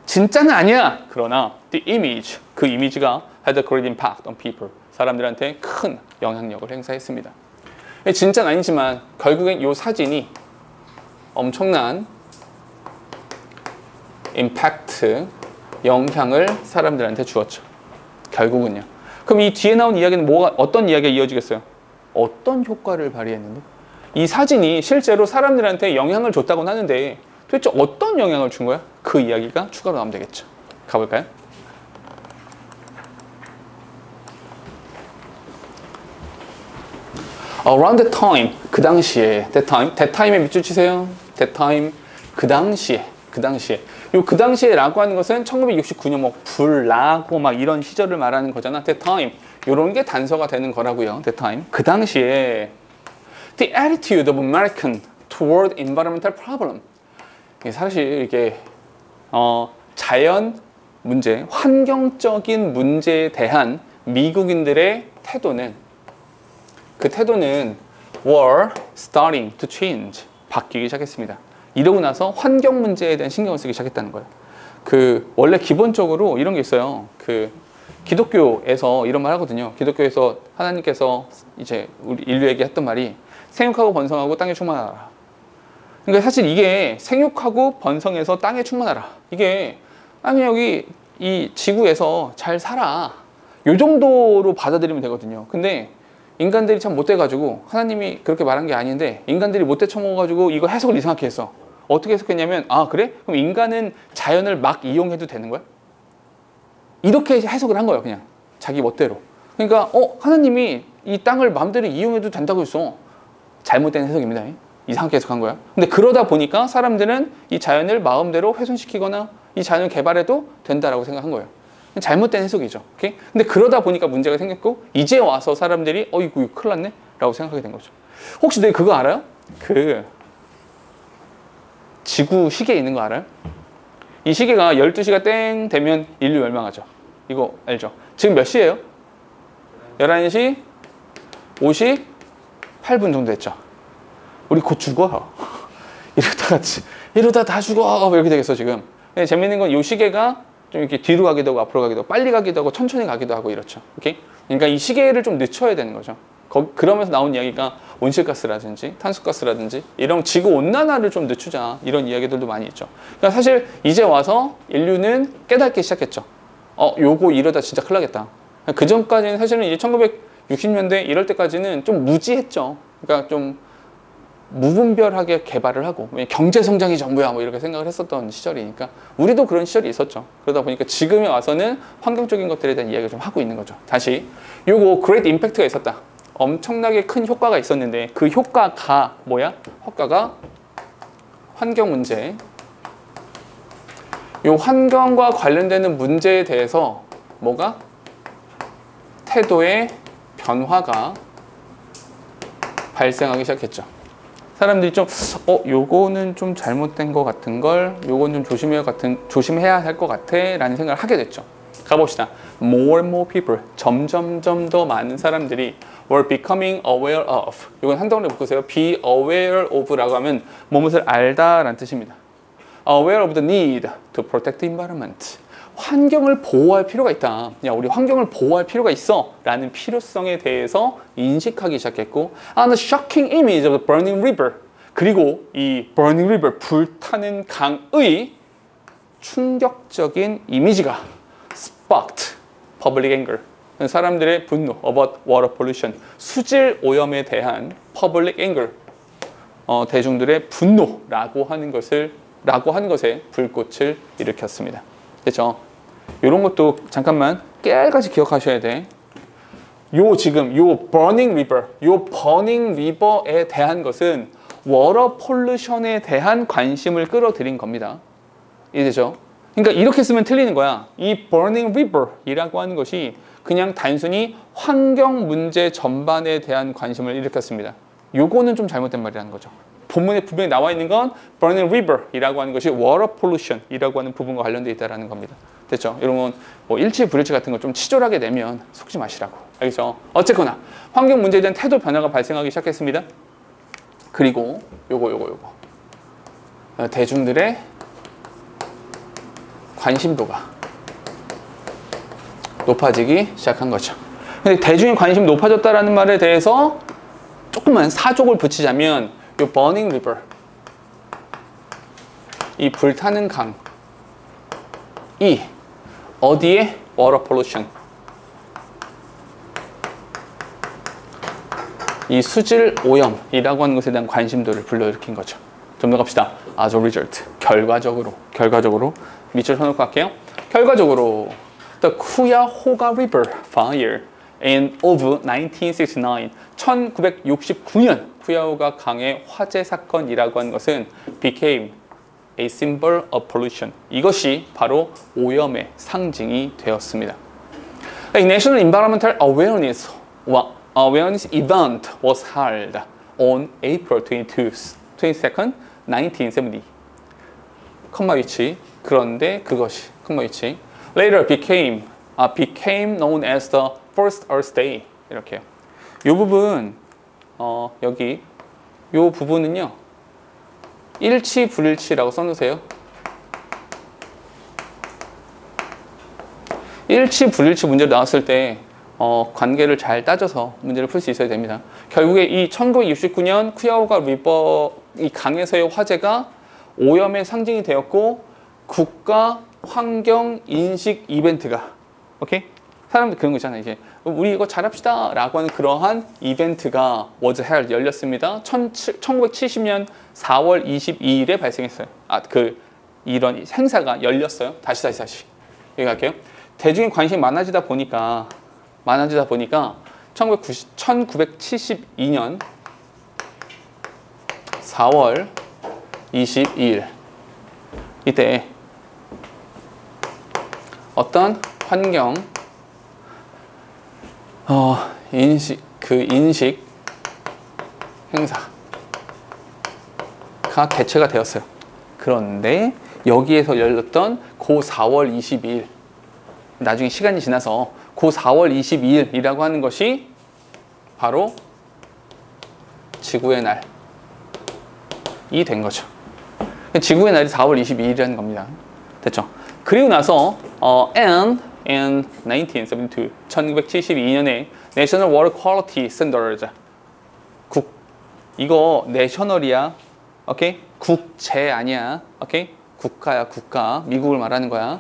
진짜는 아니야. 그러나 the image, 그 이미지가 had a great impact on people. 사람들한테 큰 영향력을 행사했습니다. 진짜는 아니지만 결국엔 이 사진이 엄청난 임팩트, 영향을 사람들한테 주었죠. 결국은요. 그럼 이 뒤에 나온 이야기는 어떤 이야기가 이어지겠어요? 어떤 효과를 발휘했는데? 이 사진이 실제로 사람들한테 영향을 줬다고는 하는데 도대체 어떤 영향을 준 거야? 그 이야기가 추가로 나오면 되겠죠. 가볼까요? Around that time, 그 당시에, that time에 밑줄 치세요. that time, 그 당시에. 요 그 당시에라고 하는 것은 1969년 뭐 불나고 막 이런 시절을 말하는 거잖아. that time, 요런 게 단서가 되는 거라고요. that time, 그 당시에 the attitude of American toward environmental problem. 사실 이게 자연 문제, 환경적인 문제에 대한 미국인들의 태도는 were starting to change. 바뀌기 시작했습니다. 이러고 나서 환경 문제에 대한 신경을 쓰기 시작했다는 거예요. 원래 기본적으로 이런 게 있어요. 기독교에서 이런 말 하거든요. 기독교에서 하나님께서 이제 우리 인류에게 했던 말이 생육하고 번성하고 땅에 충만하라. 그러니까 사실 이게 생육하고 번성해서 땅에 충만하라. 이게 아니 여기 이 지구에서 잘 살아. 요 정도로 받아들이면 되거든요. 근데 인간들이 참 못돼가지고 하나님이 그렇게 말한 게 아닌데 인간들이 못돼 처먹어가지고 이거 해석을 이상하게 했어. 어떻게 해석했냐면 아 그래? 그럼 인간은 자연을 막 이용해도 되는 거야? 이렇게 해석을 한 거예요. 그냥 자기 멋대로. 그러니까 하나님이 이 땅을 마음대로 이용해도 된다고 했어. 잘못된 해석입니다. 이상하게 해석한 거야. 근데 그러다 보니까 사람들은 이 자연을 마음대로 훼손시키거나 이 자연을 개발해도 된다라고 생각한 거예요. 잘못된 해석이죠. 오케이? 근데 그러다 보니까 문제가 생겼고 이제 와서 사람들이 이거 큰일 났네? 라고 생각하게 된 거죠. 혹시 너 그거 알아요? 지구 시계에 있는 거 알아요? 이 시계가 12시가 땡 되면 인류 멸망하죠. 이거 알죠? 지금 몇 시예요? 11시 58분 정도 됐죠. 우리 곧 죽어. 이러다 다 죽어. 이렇게 되겠어 지금. 근데 재밌는 건 이 시계가 좀 이렇게 뒤로 가기도 하고 앞으로 가기도 하고 빨리 가기도 하고 천천히 가기도 하고 이렇죠. 오케이? 그러니까 이 시계를 좀 늦춰야 되는 거죠. 그러면서 나온 이야기가 온실가스라든지 탄소가스라든지 이런 지구온난화를 좀 늦추자 이런 이야기들도 많이 있죠. 그러니까 사실 이제 와서 인류는 깨닫기 시작했죠. 요거 이러다 진짜 큰일 나겠다. 그 전까지는 사실은 이제 1960년대 이럴 때까지는 좀 무지했죠. 그러니까 좀 무분별하게 개발을 하고 경제 성장이 전부야 뭐 이렇게 생각을 했었던 시절이니까 우리도 그런 시절이 있었죠. 그러다 보니까 지금에 와서는 환경적인 것들에 대한 이야기를 좀 하고 있는 거죠. 다시 요거 great impact가 있었다. 엄청나게 큰 효과가 있었는데 그 효과가 뭐야? 효과가 환경 문제. 이 환경과 관련되는 문제에 대해서 뭐가? 태도의 변화가 발생하기 시작했죠. 사람들이 좀 요거는 좀 잘못된 것 같은 걸 요건 좀 조심해야 할 것 같아 라는 생각을 하게 됐죠. 가봅시다. More and more people, 점점점 더 많은 사람들이 were becoming aware of. 이건 한 덩어리 묶으세요. be aware of 라고 하면 무엇을 알다 라는 뜻입니다. aware of the need to protect the environment. 환경을 보호할 필요가 있다. 야, 우리 환경을 보호할 필요가 있어 라는 필요성에 대해서 인식하기 시작했고, and the shocking image of the burning river. 그리고 이 burning river, 불타는 강의 충격적인 이미지가 sparked public anger. 사람들의 분노 about water pollution, 수질 오염에 대한 public anger, 대중들의 분노라고 하는 것에 불꽃을 일으켰습니다. 그렇죠? 이런 것도 잠깐만 깨알같이 기억하셔야 돼. 지금 burning river에 대한 것은 water pollution에 대한 관심을 끌어들인 겁니다. 이해되죠? 그러니까 이렇게 쓰면 틀리는 거야. 이 burning river이라고 하는 것이 그냥 단순히 환경 문제 전반에 대한 관심을 일으켰습니다. 요거는 좀 잘못된 말이라는 거죠. 본문에 분명히 나와 있는 건 burning river이라고 하는 것이 water pollution이라고 하는 부분과 관련되어 있다는 겁니다. 됐죠? 여러분 뭐 일치 불일치 같은 거 좀 치졸하게 내면 속지 마시라고. 알겠죠? 어쨌거나 환경 문제에 대한 태도 변화가 발생하기 시작했습니다. 그리고 요거 대중들의 관심도가 높아지기 시작한 거죠. 근데 대중의 관심이 높아졌다라는 말에 대해서 조금만 사족을 붙이자면 이 burning river, 이 불타는 강이 어디에? water pollution, 이 수질 오염이라고 하는 것에 대한 관심도를 불러일으킨 거죠. 좀 더 갑시다. as a result, 결과적으로 밑줄 쳐놓고 갈게요. 결과적으로 the Cuyahoga River Fire of 1969, 1969년 쿠야호가 강의 화재 사건이라고 하는 것은 became a symbol of pollution. 이것이 바로 오염의 상징이 되었습니다. A National Environmental Awareness Event was held on April 22nd, 1970. 컴마 위치. 그런데 그것이 컴마 위치. Later became known as the First Earth Day. 이렇게요. 이 부분 여기 이 부분은요 일치 불일치라고 써놓으세요. 일치 불일치 문제로 나왔을 때 관계를 잘 따져서 문제를 풀 수 있어야 됩니다. 결국에 이 1969년 쿠야호가 리버 이 강에서의 화재가 오염의 상징이 되었고 국가 환경 인식 이벤트가 오케이? 사람들 그런 거 있잖아요. 이제 우리 이거 잘합시다 라고 하는 그러한 이벤트가 was held, 열렸습니다. 1970년 4월 22일에 발생했어요. 이런 행사가 열렸어요. 다시 여기 갈게요. 대중의 관심이 많아지다 보니까 1972년 4월 22일 이때 어떤 환경 인식 행사가 개최가 되었어요. 그런데 여기에서 열렸던 그 4월 22일 나중에 시간이 지나서 그 4월 22일이라고 하는 것이 바로 지구의 날이 된 거죠. 지구의 날이 4월 22일이라는 겁니다. 됐죠? 그리고 나서 and in 1972년에 National Water Quality Standards 이거 내셔널이야. 오케이? 국제 아니야. 오케이? 국가야, 국가. 미국을 말하는 거야.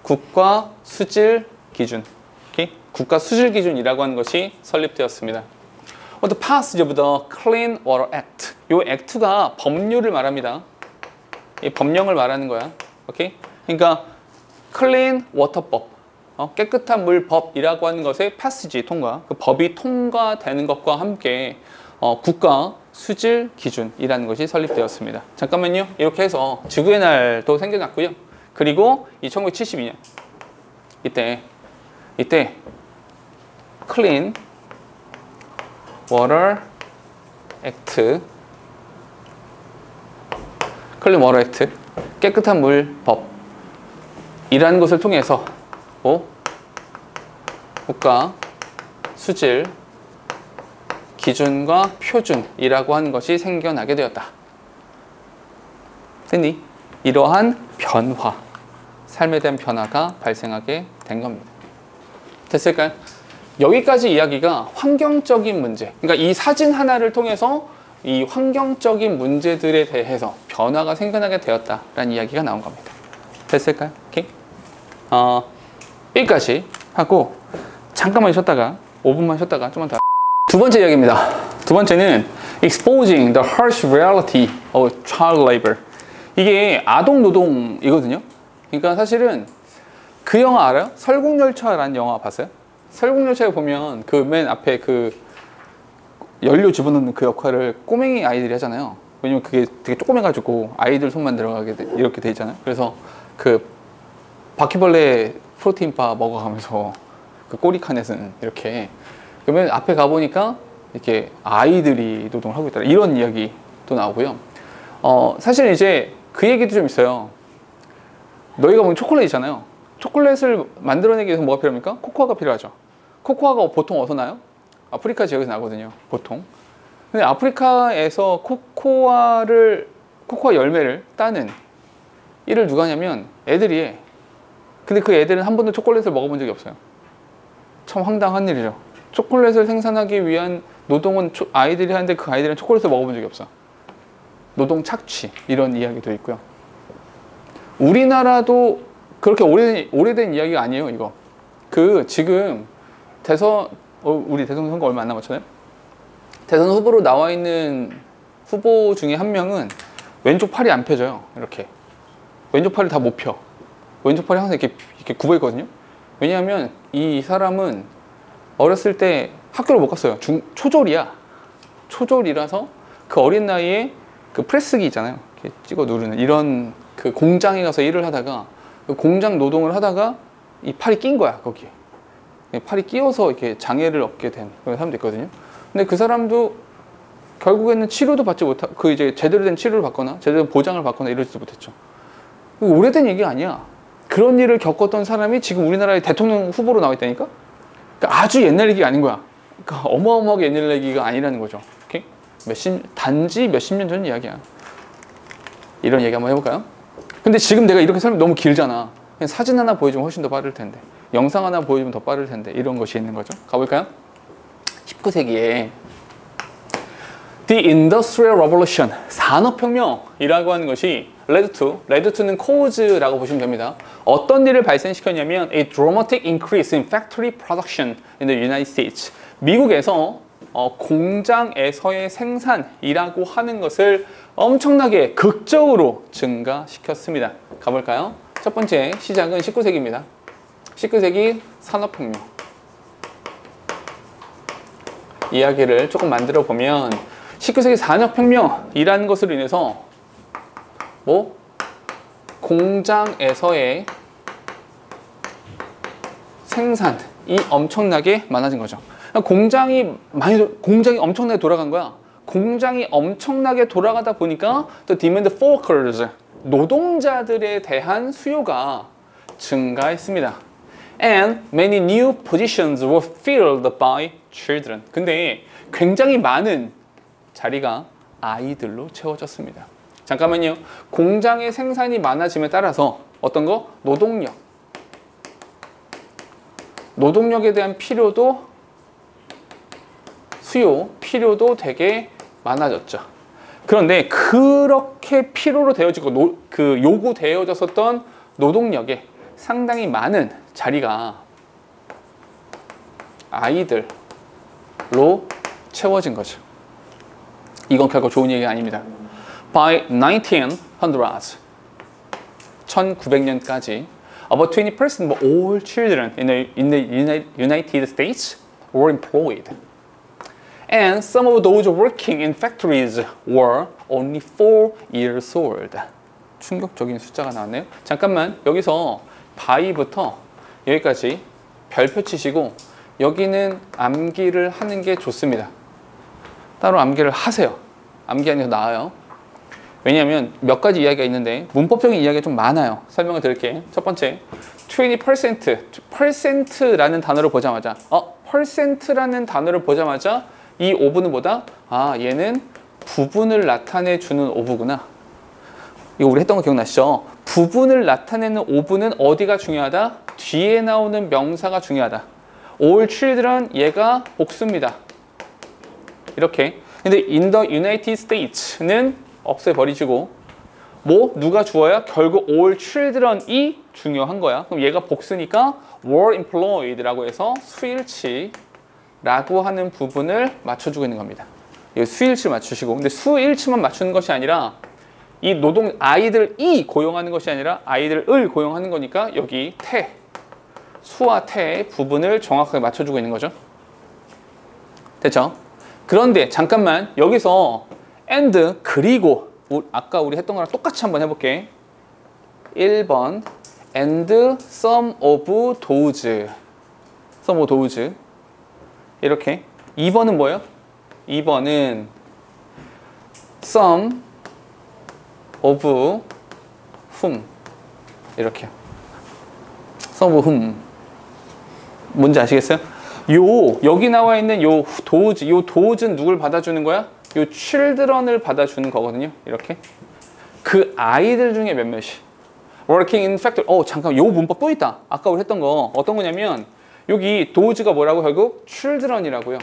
국가 수질 기준. 오케이? 국가 수질 기준이라고 하는 것이 설립되었습니다. The passage of the Clean Water Act. 이 액트가 법률을 말합니다. 이 법령을 말하는 거야. 오케이? 그러니까 클린 워터법. 깨끗한 물 법이라고 하는 것의 패시지 통과, 그 법이 통과되는 것과 함께 국가 수질 기준이라는 것이 설립되었습니다. 잠깐만요. 이렇게 해서 지구의 날도 생겨났고요. 그리고 이 1972년 이때 Clean Water Act, Clean Water Act, 깨끗한 물 법이라는 것을 통해서 국가 수질 기준과 표준이라고 하는 것이 생겨나게 되었다. 됐니? 이러한 변화, 삶에 대한 변화가 발생하게 된 겁니다. 됐을까요? 여기까지 이야기가 환경적인 문제, 그러니까 이 사진 하나를 통해서 이 환경적인 문제들에 대해서 변화가 생겨나게 되었다라는 이야기가 나온 겁니다. 됐을까요? 오케이? B까지 하고 잠깐만 쉬었다가 5분만 쉬었다가 좀만 더. 두 번째 이야기입니다. 두 번째는 Exposing the harsh reality of child labor. 이게 아동 노동이거든요. 그러니까 사실은 그 영화 알아요? 설국열차라는 영화 봤어요? 설국열차에 보면 그 맨 앞에 그 연료 집어넣는 그 역할을 꼬맹이 아이들이 하잖아요. 왜냐면 그게 되게 조그매가지고 아이들 손만 들어가게 이렇게 돼 있잖아요. 그래서 그 바퀴벌레 프로테인바 먹어가면서 그 꼬리칸에서는 이렇게, 그러면 앞에 가보니까 이렇게 아이들이 노동을 하고 있다, 이런 이야기도 나오고요. 사실 이제 그 얘기도 좀 있어요. 너희가 보면 초콜릿이잖아요. 초콜릿을 만들어내기 위해서 뭐가 필요합니까? 코코아가 필요하죠. 코코아가 보통 어디서 나요? 아프리카 지역에서 나거든요, 보통. 근데 아프리카에서 코코아 열매를 따는 일을 누가 하냐면 애들이 해. 근데 그 애들은 한 번도 초콜릿을 먹어본 적이 없어요. 참 황당한 일이죠. 초콜릿을 생산하기 위한 노동은 아이들이 하는데 그 아이들은 초콜릿을 먹어본 적이 없어. 노동 착취, 이런 이야기도 있고요. 우리나라도 그렇게 오래된 이야기가 아니에요, 이거. 지금 우리 대선 선거 얼마 안 남았잖아요. 대선 후보로 나와 있는 후보 중에 한 명은 왼쪽 팔이 안 펴져요. 이렇게 왼쪽 팔을 다 못 펴. 왼쪽 팔이 항상 이렇게 굽어 있거든요. 왜냐하면 이 사람은 어렸을 때 학교를 못 갔어요. 초졸이야. 초졸이라서 그 어린 나이에 그 프레스기 있잖아요. 이렇게 찍어 누르는 이런 그 공장에 가서 일을 하다가, 그 공장 노동을 하다가 이 팔이 낀 거야, 거기에. 팔이 끼어서 이렇게 장애를 얻게 된 그런 사람도 있거든요. 근데 그 사람도 결국에는 치료도 받지 못하고, 이제 제대로 된 치료를 받거나 제대로 된 보장을 받거나 이러지도 못했죠. 오래된 얘기가 아니야. 그런 일을 겪었던 사람이 지금 우리나라의 대통령 후보로 나와 있다니까? 그러니까 아주 옛날 얘기가 아닌 거야. 그러니까 어마어마하게 옛날 얘기가 아니라는 거죠. 오케이? 단지 몇십 년 전 이야기야. 이런 얘기 한번 해볼까요? 근데 지금 내가 이렇게 설명 너무 길잖아. 그냥 사진 하나 보여주면 훨씬 더 빠를 텐데, 영상 하나 보여주면 더 빠를 텐데, 이런 것이 있는 거죠. 가볼까요? 19세기에 The Industrial Revolution, 산업혁명이라고 하는 것이 led to는 cause라고 보시면 됩니다. 어떤 일을 발생시켰냐면 a dramatic increase in factory production in the United States. 미국에서 공장에서의 생산이라고 하는 것을 엄청나게 극적으로 증가시켰습니다. 가볼까요? 첫 번째 시작은 19세기입니다. 19세기 산업혁명 이야기를 조금 만들어 보면, 19세기 산업혁명이라는 것으로 인해서 공장에서의 생산이 엄청나게 많아진 거죠. 공장이 엄청나게 돌아간 거야. 공장이 엄청나게 돌아가다 보니까 the demand for workers, 노동자들에 대한 수요가 증가했습니다. And many new positions were filled by children. 근데 굉장히 많은 자리가 아이들로 채워졌습니다. 잠깐만요. 공장의 생산이 많아짐에 따라서 어떤 거? 노동력에 대한 필요도 되게 많아졌죠. 그런데 그렇게 필요로 되어지고 요구되어졌었던 노동력에 상당히 많은 자리가 아이들로 채워진 거죠. 이건 결코 좋은 얘기가 아닙니다. By 1900s, 1900년까지 about 20% of all children in the United States were employed. And some of those working in factories were only 4 years old. 충격적인 숫자가 나왔네요. 잠깐만 여기서 by부터 여기까지 별표 치시고 여기는 암기를 하는 게 좋습니다. 따로 암기를 하세요. 암기하는 게 나아요. 왜냐하면 몇 가지 이야기가 있는데 문법적인 이야기가 좀 많아요. 설명을 드릴게요. 첫 번째 20% %라는 단어를 보자마자 %라는 단어를 보자마자 이 오브는 뭐다? 아 얘는 부분을 나타내 주는 오브구나. 이거 우리 했던 거 기억나시죠? 부분을 나타내는 오브는 어디가 중요하다? 뒤에 나오는 명사가 중요하다. All children 얘가 복수입니다. 이렇게. 근데 in the United States는 없애버리시고 뭐 누가 주어야? 결국 all children이 중요한 거야. 그럼 얘가 복수니까 were employed라고 해서 수일치라고 하는 부분을 맞춰주고 있는 겁니다. 이 수일치 맞추시고 근데 수일치만 맞추는 것이 아니라 이 노동 아이들이 고용하는 것이 아니라 아이들을 고용하는 거니까 여기 태 수와 태의 부분을 정확하게 맞춰주고 있는 거죠. 됐죠? 그런데 잠깐만 여기서 and 그리고 아까 우리 했던 거랑 똑같이 한번 해볼게. 1번 and some of those 이렇게. 2번은 뭐예요? 2번은 some of whom 이렇게요. some of whom 뭔지 아시겠어요? 여기 나와 있는 요 도우즈는 누굴 받아주는 거야? 요 children을 받아주는 거거든요. 이렇게 그 아이들 중에 몇몇이 working in factory. 잠깐 요 문법 또 있다. 아까 우리 했던 거 어떤 거냐면 여기 도우즈가 뭐라고 결국 children이라고요.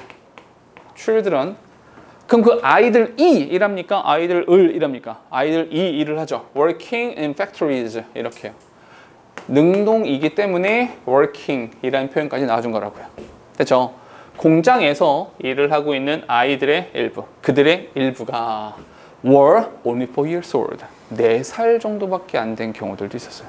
children. 그럼 그 아이들이 일합니까? 아이들을 일합니까? 아이들이 일을 하죠. working in factories 이렇게요. 능동이기 때문에 working이라는 표현까지 나와준 거라고요. 됐죠? 공장에서 일을 하고 있는 아이들의 일부, 그들의 일부가 were only 4 years old. 4살 정도밖에 안 된 경우들도 있었어요.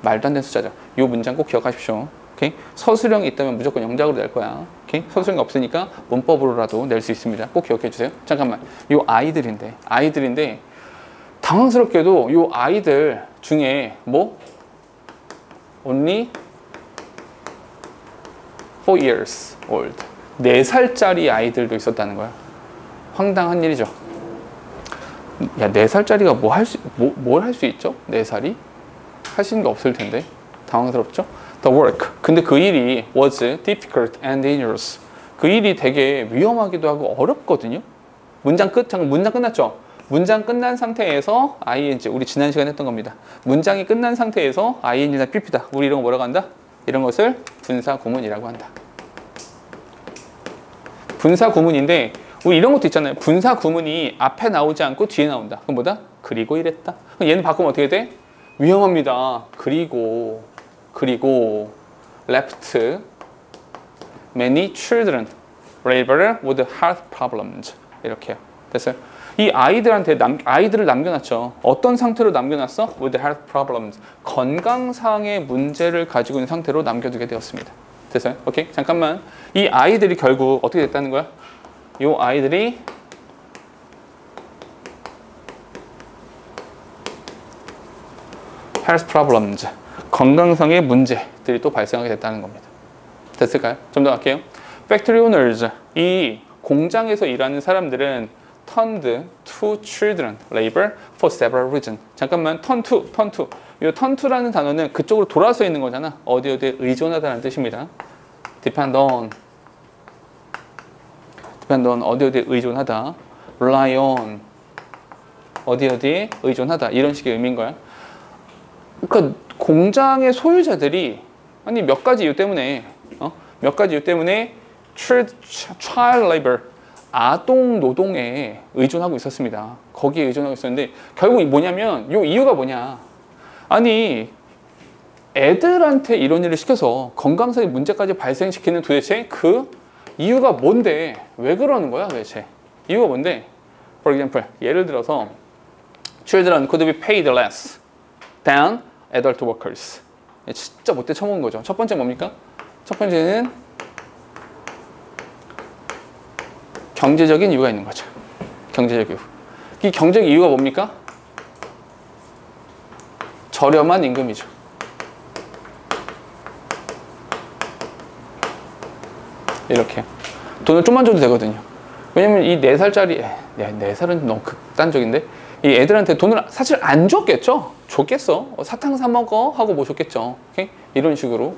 말도 안 되는 숫자죠. 이 문장 꼭 기억하십시오. 오케이? 서술형이 있다면 무조건 영작으로 낼 거야. 오케이? 서술형이 없으니까 문법으로라도 낼 수 있습니다. 꼭 기억해 주세요. 잠깐만. 이 아이들인데 당황스럽게도 이 아이들 중에 뭐? only 4 years old. 4살짜리 아이들도 있었다는 거야. 황당한 일이죠. 야, 4살짜리가 뭘 할 수 있죠? 4살이? 할 수 있는 게 없을 텐데. 당황스럽죠? The work. 근데 그 일이 was difficult and dangerous. 그 일이 되게 위험하기도 하고 어렵거든요. 문장 끝? 잠깐 문장 끝났죠? 문장 끝난 상태에서 ing. 우리 지난 시간에 했던 겁니다. 문장이 끝난 상태에서 ing나 pp다. 우리 이런 거 뭐라고 한다? 이런 것을 분사 구문이라고 한다. 분사 구문인데 우리 이런 것도 있잖아요. 분사 구문이 앞에 나오지 않고 뒤에 나온다. 그럼 뭐다? 그리고 이랬다. 그럼 얘는 바꾸면 어떻게 돼? 위험합니다. 그리고 left many children labor with health problems. 이렇게요. 됐어요? 이 아이들을 남겨놨죠. 어떤 상태로 남겨놨어? with health problems. 건강상의 문제를 가지고 있는 상태로 남겨두게 되었습니다. 됐어요? 오케이? 잠깐만. 이 아이들이 결국 어떻게 됐다는 거야? 이 아이들이 health problems. 건강상의 문제들이 또 발생하게 됐다는 겁니다. 됐을까요? 좀 더 갈게요. factory owners. 이 공장에서 일하는 사람들은 turned to children labor for several reasons. 잠깐만, turn to. 이 turn to라는 단어는 그쪽으로 돌아서 있는 거잖아. 어디에 의존하다는 뜻입니다. depend on 어디에 의존하다. rely on 어디에 의존하다. 이런 식의 의미인 거야. 그러니까 공장의 소유자들이 몇 가지 이유 때문에 child labor 아동 노동에 의존하고 있었습니다. 거기에 의존하고 있었는데 결국 뭐냐면 이 이유가 뭐냐? 아니 애들한테 이런 일을 시켜서 건강상의 문제까지 발생시키는 도대체 그 이유가 뭔데? 왜 그러는 거야 도대체? 이유가 뭔데? For example, 예를 들어서 children could be paid less than adult workers. 진짜 못돼 처먹은 거죠. 첫 번째 뭡니까? 첫 번째는 경제적인 이유가 있는 거죠. 경제적 이유. 이 경제적 이유가 뭡니까? 저렴한 임금이죠. 이렇게 돈을 좀만 줘도 되거든요. 왜냐면 이 4살짜리 4살은 너무 극단적인데 이 애들한테 돈을 사실 안 줬겠죠. 줬겠어. 사탕 사 먹어 하고 뭐 줬겠죠. 오케이? 이런 식으로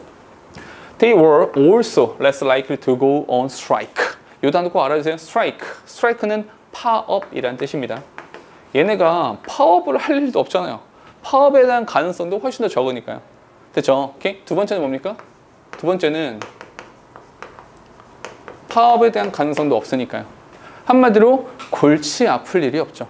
They were also less likely to go on strike. 이 단어 꼭 알아주세요. strike. strike는 파업이라는 뜻입니다. 얘네가 파업을 할 일도 없잖아요. 파업에 대한 가능성도 훨씬 더 적으니까요. 됐죠? 오케이? 두 번째는 뭡니까? 두 번째는 파업에 대한 가능성도 없으니까요. 한마디로 골치 아플 일이 없죠.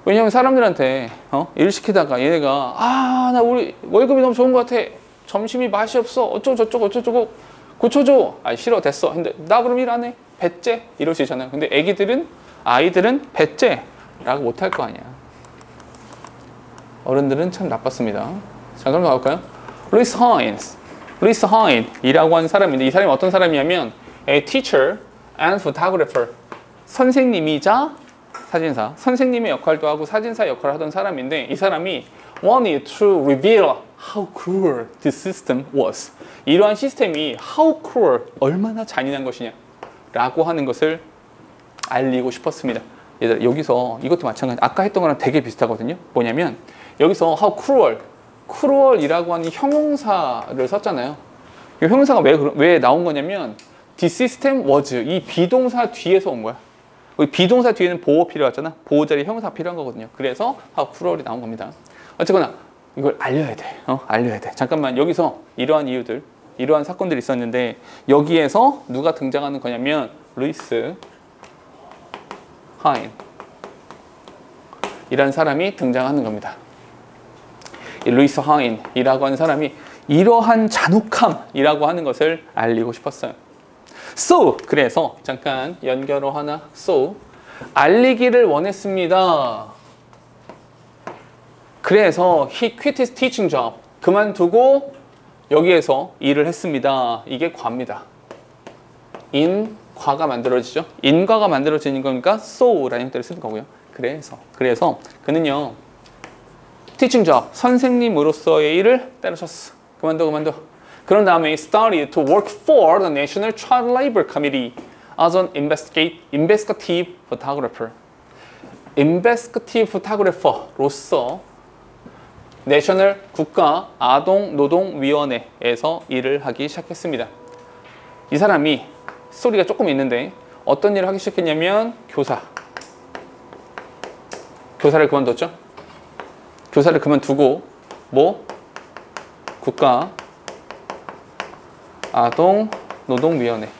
왜냐면 사람들한테 일 시키다가 얘네가 나 우리 월급이 너무 좋은 것 같아. 점심이 맛이 없어. 어쩌고저쩌고 고쳐줘. 싫어 됐어. 근데 나 그럼 일 안 해. 배째 이럴 수 있잖아요. 근데 아이들은 배째라고 못할 거 아니야. 어른들은 참 나빴습니다. 자, 그럼 가볼까요? 루이스 하인이라고 하는 사람인데 이 사람이 어떤 사람이냐면 a teacher and photographer. 선생님이자 사진사. 선생님의 역할도 하고 사진사 역할을 하던 사람인데 이 사람이 wanted to reveal how cruel this system was. 이러한 시스템이 how cruel, 얼마나 잔인한 것이냐 라고 하는 것을 알리고 싶었습니다. 얘들 여기서 이것도 마찬가지. 아까 했던 거랑 되게 비슷하거든요. 뭐냐면 여기서 how cruel이라고 하는 형용사를 썼잖아요. 이 형용사가 왜 나온 거냐면 this system was, 이 비동사 뒤에서 온 거야. 비동사 뒤에는 보호 필요하잖아. 보호 자리 형용사 필요한 거거든요. 그래서 how cruel이 나온 겁니다. 어쨌거나 이걸 알려야 돼. 알려야 돼. 잠깐만, 여기서 이러한 이유들, 이러한 사건들이 있었는데 여기에서 누가 등장하는 거냐면 루이스 하인 이라는 사람이 등장하는 겁니다. 이 루이스 하인이라고 하는 사람이 이러한 잔혹함이라고 하는 것을 알리고 싶었어요. So, 그래서 잠깐 연결어 하나. So, 알리기를 원했습니다. 그래서 he quit his teaching job. 그만두고 여기에서 일을 했습니다. 이게 과입니다. 과가 만들어지죠. 인과가 만들어지는 거니까 so라는 형태를 쓰는 거고요. 그래서 그는요 teaching job, 선생님으로서의 일을 때려쳤어. 그만둬. 그런 다음에 started to work for the National Child Labor Committee as an investigative photographer. investigative photographer로서 내셔널 국가 아동 노동 위원회에서 일을 하기 시작했습니다. 이 사람이 스토리가 조금 있는데 어떤 일을 하기 시작했냐면 교사를 그만뒀죠. 교사를 그만두고 국가 아동 노동위원회에서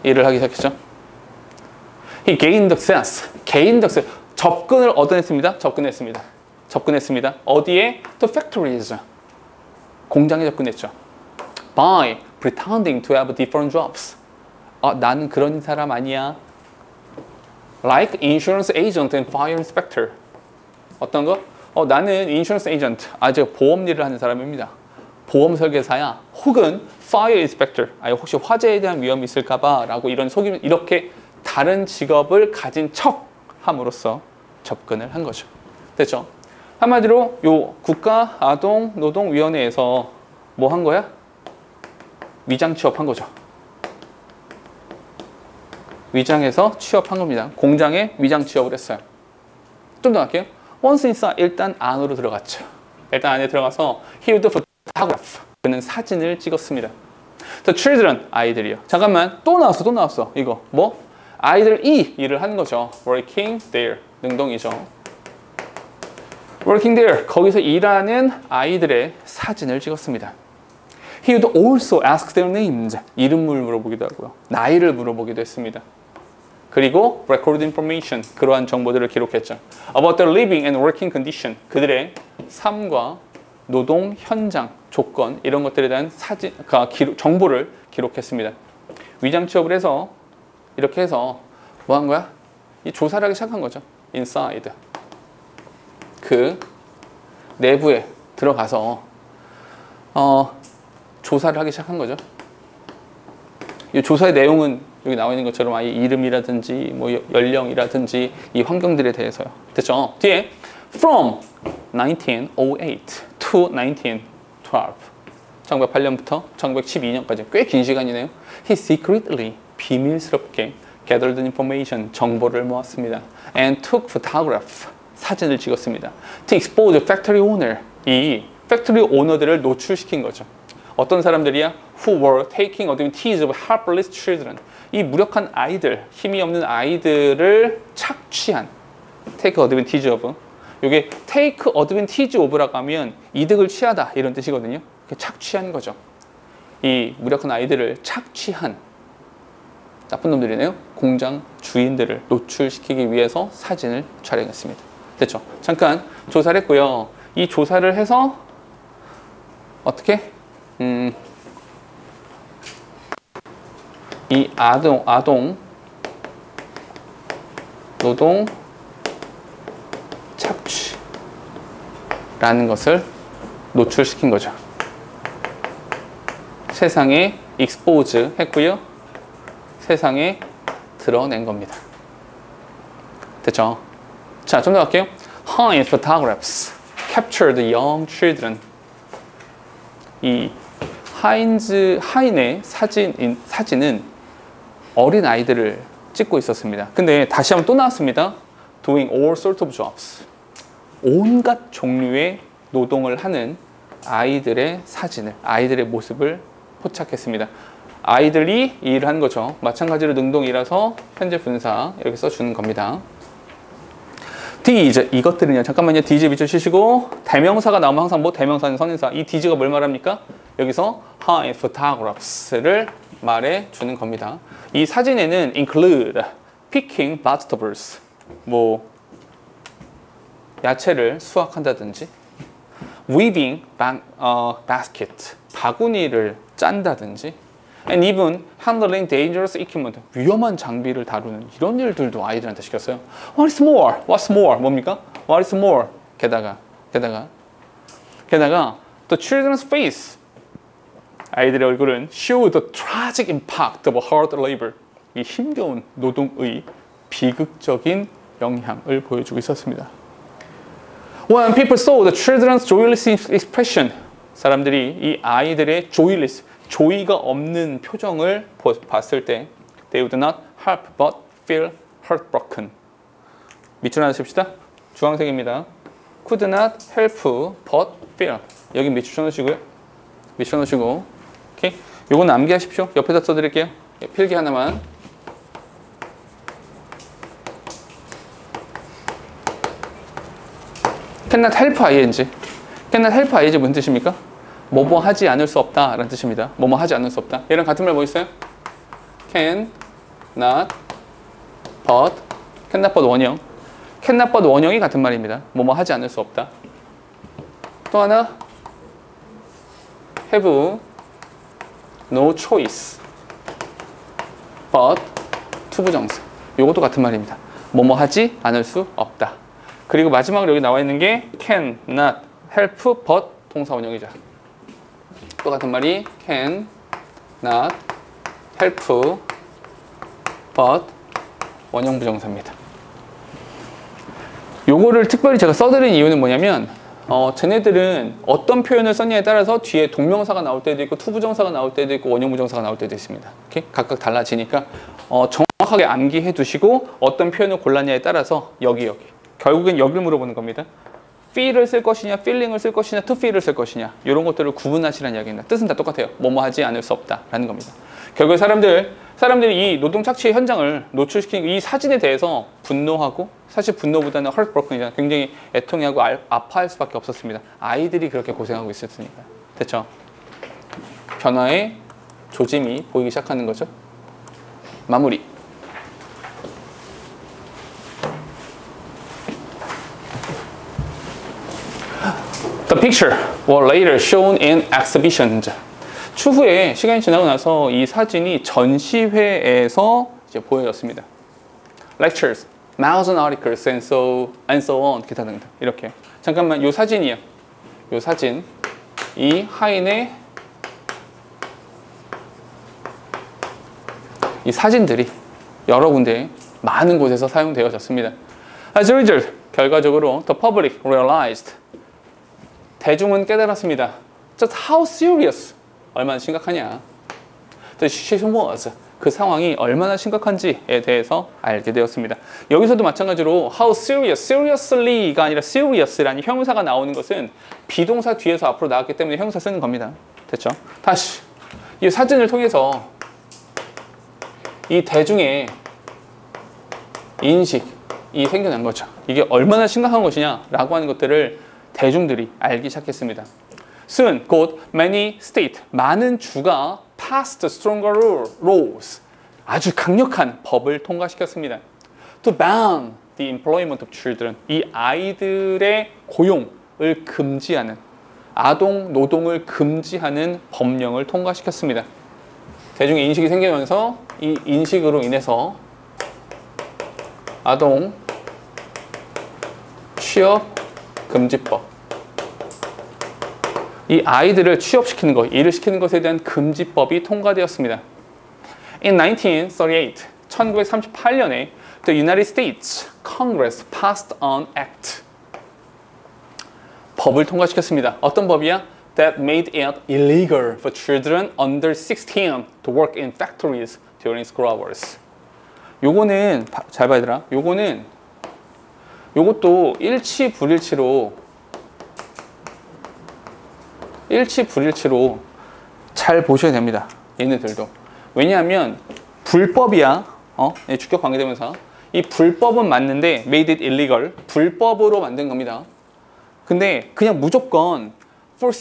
일을 하기 시작했죠. He gained access. 접근을 얻어냈습니다. 접근했습니다. 어디에? To factories. 공장에 접근했죠. By pretending to have different jobs. 나는 그런 사람 아니야. Like insurance agent and fire inspector. 어떤 거? 나는 insurance agent, 제가 보험 일을 하는 사람입니다. 보험 설계사야. 혹은 fire inspector, 혹시 화재에 대한 위험이 있을까봐 라고 이런 속임, 이렇게 다른 직업을 가진 척 함으로써 접근을 한 거죠. 됐죠? 한마디로 요 국가 아동 노동위원회에서 뭐 한 거야? 위장 취업한 거죠. 위장해서 취업한 겁니다. 공장에 위장 취업을 했어요. 좀 더 할게요. once inside, 일단 안으로 들어갔죠. 일단 안에 들어가서 he would photograph. 그는 사진을 찍었습니다. The children, 아이들이요. 잠깐만, 또 나왔어. 이거 뭐? 아이들이 일을 하는 거죠. working there, 능동이죠. working there, 거기서 일하는 아이들의 사진을 찍었습니다. He would also ask their names, 이름을 물어보기도 하고요. 나이를 물어보기도 했습니다. 그리고 record information, 그러한 정보들을 기록했죠. About their living and working condition, 그들의 삶과 노동 현장, 조건, 이런 것들에 대한 정보를 기록했습니다. 위장 취업을 해서 이렇게 해서 뭐 한 거야? 이 조사를 하기 시작한 거죠. inside. 그 내부에 들어가서 조사를 하기 시작한 거죠. 이 조사의 내용은 여기 나와 있는 것처럼 아이 이름이라든지 뭐 연령이라든지 이 환경들에 대해서요. 됐죠? 뒤에 from 1908 to 1912 1908년부터 1912년까지 꽤 긴 시간이네요. He secretly 비밀스럽게 gathered information 정보를 모았습니다. And took photograph 사진을 찍었습니다. To expose the factory owner 이 팩토리 오너들을 노출시킨 거죠. 어떤 사람들이야? Who were taking advantage of helpless children. 이 무력한 아이들, 힘이 없는 아이들을 착취한. Take advantage of. 이게 take advantage of라고 하면 이득을 취하다 이런 뜻이거든요. 착취한 거죠. 이 무력한 아이들을 착취한 나쁜 놈들이네요. 공장 주인들을 노출시키기 위해서 사진을 촬영했습니다. 됐죠? 잠깐 조사를 했고요. 이 조사를 해서 어떻게? 이 아동 노동 착취라는 것을 노출시킨 거죠. 세상에 expose 했고요. 세상에 드러낸 겁니다. 됐죠? 자, 좀 더 갈게요. High photographs captured young children. 이 하인의 사진은 어린 아이들을 찍고 있었습니다. 근데 다시 한번 또 나왔습니다. Doing all sorts of jobs. 온갖 종류의 노동을 하는 아이들의 사진을, 아이들의 모습을 포착했습니다. 아이들이 이 일을 한 거죠. 마찬가지로 능동이라서 현재 분사 이렇게 써주는 겁니다. these 이것들은요. 잠깐만요. these 밑줄 치시고 대명사가 나오면 항상 뭐 대명사는 선인사. 이 these가 뭘 말합니까? 여기서 high photographs를 말해 주는 겁니다. 이 사진에는 include picking vegetables 뭐 야채를 수확한다든지 weaving basket 바구니를 짠다든지 and even handling dangerous equipment 위험한 장비를 다루는 이런 일들도 아이들한테 시켰어요. What is more? What's more? 뭡니까? What is more? 게다가 the children's face 아이들의 얼굴은 show the tragic impact of hard labor 이 힘겨운 노동의 비극적인 영향을 보여주고 있었습니다. When people saw the children's joyless expression 사람들이 이 아이들의 joyless 조의가 없는 표정을 봤을 때 they would not help but feel heartbroken. 밑줄 하나 칩시다. 주황색입니다. could not help but feel. 여기 밑줄 쳐놓으시고요. 밑줄 쳐놓으시고 오케이. 요건 암기하십시오. 옆에다 써드릴게요. 필기 하나만. cannot help ing. cannot help ing 무슨 뜻입니까? 뭐뭐 하지 않을 수 없다 라는 뜻입니다. 뭐뭐 하지 않을 수 없다. 얘랑 같은 말 뭐 있어요? can, not, but can not but 원형. can not but 원형이 같은 말입니다. 뭐뭐 하지 않을 수 없다. 또 하나 have no choice but 투부정사. 요것도 같은 말입니다. 뭐뭐 하지 않을 수 없다. 그리고 마지막으로 여기 나와 있는 게 can not help but 동사 원형이죠. 또 같은 말이 can not help but 원형 부정사입니다. 요거를 특별히 제가 써드린 이유는 뭐냐면 쟤네들은 어떤 표현을 썼냐에 따라서 뒤에 동명사가 나올 때도 있고 투부정사가 나올 때도 있고 원형 부정사가 나올 때도 있습니다. 이렇게 각각 달라지니까 정확하게 암기해 두시고 어떤 표현을 골랐냐에 따라서 여기 결국엔 여기를 물어보는 겁니다. feel을 쓸 것이냐, feeling을 쓸 것이냐, to feel을 쓸 것이냐 이런 것들을 구분하시라는 이야기입니다. 뜻은 다 똑같아요. 뭐뭐 하지 않을 수 없다라는 겁니다. 결국 사람들이 이 노동 착취의 현장을 노출시킨 이 사진에 대해서 분노하고 사실 분노보다는 heartbroken이잖아요. 굉장히 애통해하고 아파할 수밖에 없었습니다. 아이들이 그렇게 고생하고 있었으니까. 됐죠? 변화의 조짐이 보이기 시작하는 거죠. 마무리. The picture was later shown in exhibitions. 추후에 시간이 지나고 나서 이 사진이 전시회에서 이제 보여졌습니다. Lectures, magazine articles and so on 기타 등등 이렇게. 잠깐만 요 사진이요. 요 사진 이 하인의 이 사진들이 여러 군데 많은 곳에서 사용되어졌습니다. As a result, 결과적으로 the public realized 대중은 깨달았습니다. Just how serious 얼마나 심각하냐. The situation was 그 상황이 얼마나 심각한지에 대해서 알게 되었습니다. 여기서도 마찬가지로 how serious, seriously가 아니라 serious라는 형용사가 나오는 것은 비동사 뒤에서 앞으로 나왔기 때문에 형용사 쓰는 겁니다. 됐죠? 다시 이 사진을 통해서 이 대중의 인식이 생겨난 거죠. 이게 얼마나 심각한 것이냐라고 하는 것들을 대중들이 알기 시작했습니다. Soon, 곧 many state, 많은 주가 passed stronger laws, 아주 강력한 법을 통과시켰습니다. To ban the employment of children, 이 아이들의 고용을 금지하는, 아동 노동을 금지하는 법령을 통과시켰습니다. 대중의 인식이 생기면서 이 인식으로 인해서 아동 취업 금지법, 이 아이들을 취업시키는 것, 일을 시키는 것에 대한 금지법이 통과되었습니다. In 1938, 1938년에 the United States Congress passed an act. 법을 통과시켰습니다. 어떤 법이야? That made it illegal for children under 16 to work in factories during school hours. 요거는 잘 봐야 되라. 요것도 일치불일치로 잘 보셔야 됩니다. 얘네들도. 왜냐하면 불법이야. 주격 관계대명사. 이 불법은 맞는데 made it illegal. 불법으로 만든 겁니다. 근데 그냥 무조건 for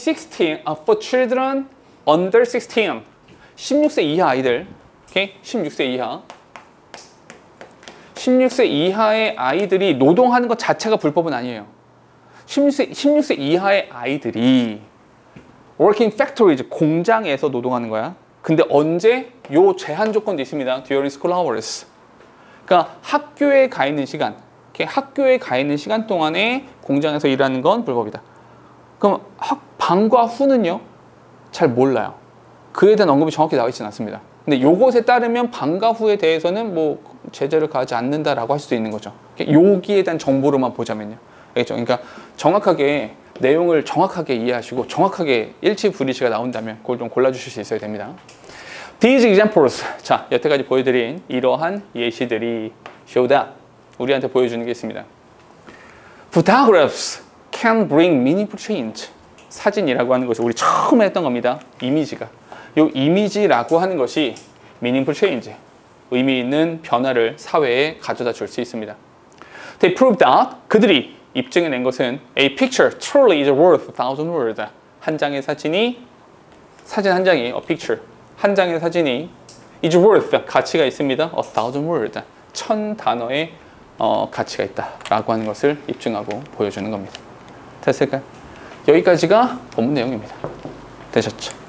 children under 16. 16세 이하 아이들. 오케이? 16세 이하. 16세 이하의 아이들이 노동하는 것 자체가 불법은 아니에요. 16세 이하의 아이들이 working factories, 공장에서 노동하는 거야. 근데 언제? 요 제한 조건도 있습니다. During school hours. 그러니까 학교에 가 있는 시간, 학교에 가 있는 시간 동안에 공장에서 일하는 건 불법이다. 그럼 방과 후는요? 잘 몰라요. 그에 대한 언급이 정확히 나와 있지는 않습니다. 근데 요것에 따르면 방과 후에 대해서는 뭐 제재를 가하지 않는다라고 할 수도 있는 거죠. 여기에 대한 정보로만 보자면요. 알겠죠? 그러니까 정확하게 내용을 정확하게 이해하시고 정확하게 일치불일치가 나온다면 그걸 좀 골라주실 수 있어야 됩니다. These examples, 자 여태까지 보여드린 이러한 예시들이 show that 우리한테 보여주는 게 있습니다. Photographs can bring meaningful change. 사진이라고 하는 것이 우리 처음에 했던 겁니다. 이미지가. 이 이미지라고 하는 것이 meaningful change, 의미 있는 변화를 사회에 가져다 줄 수 있습니다. They proved that 그들이 입증해낸 것은 a picture truly is worth 1,000 words. 한 장의 사진이 사진 한 장이 a picture 한 장의 사진이 is worth 가치가 있습니다. 1,000 words 1,000단어의 가치가 있다라고 하는 것을 입증하고 보여주는 겁니다. 됐을까요? 여기까지가 본문 내용입니다. 되셨죠?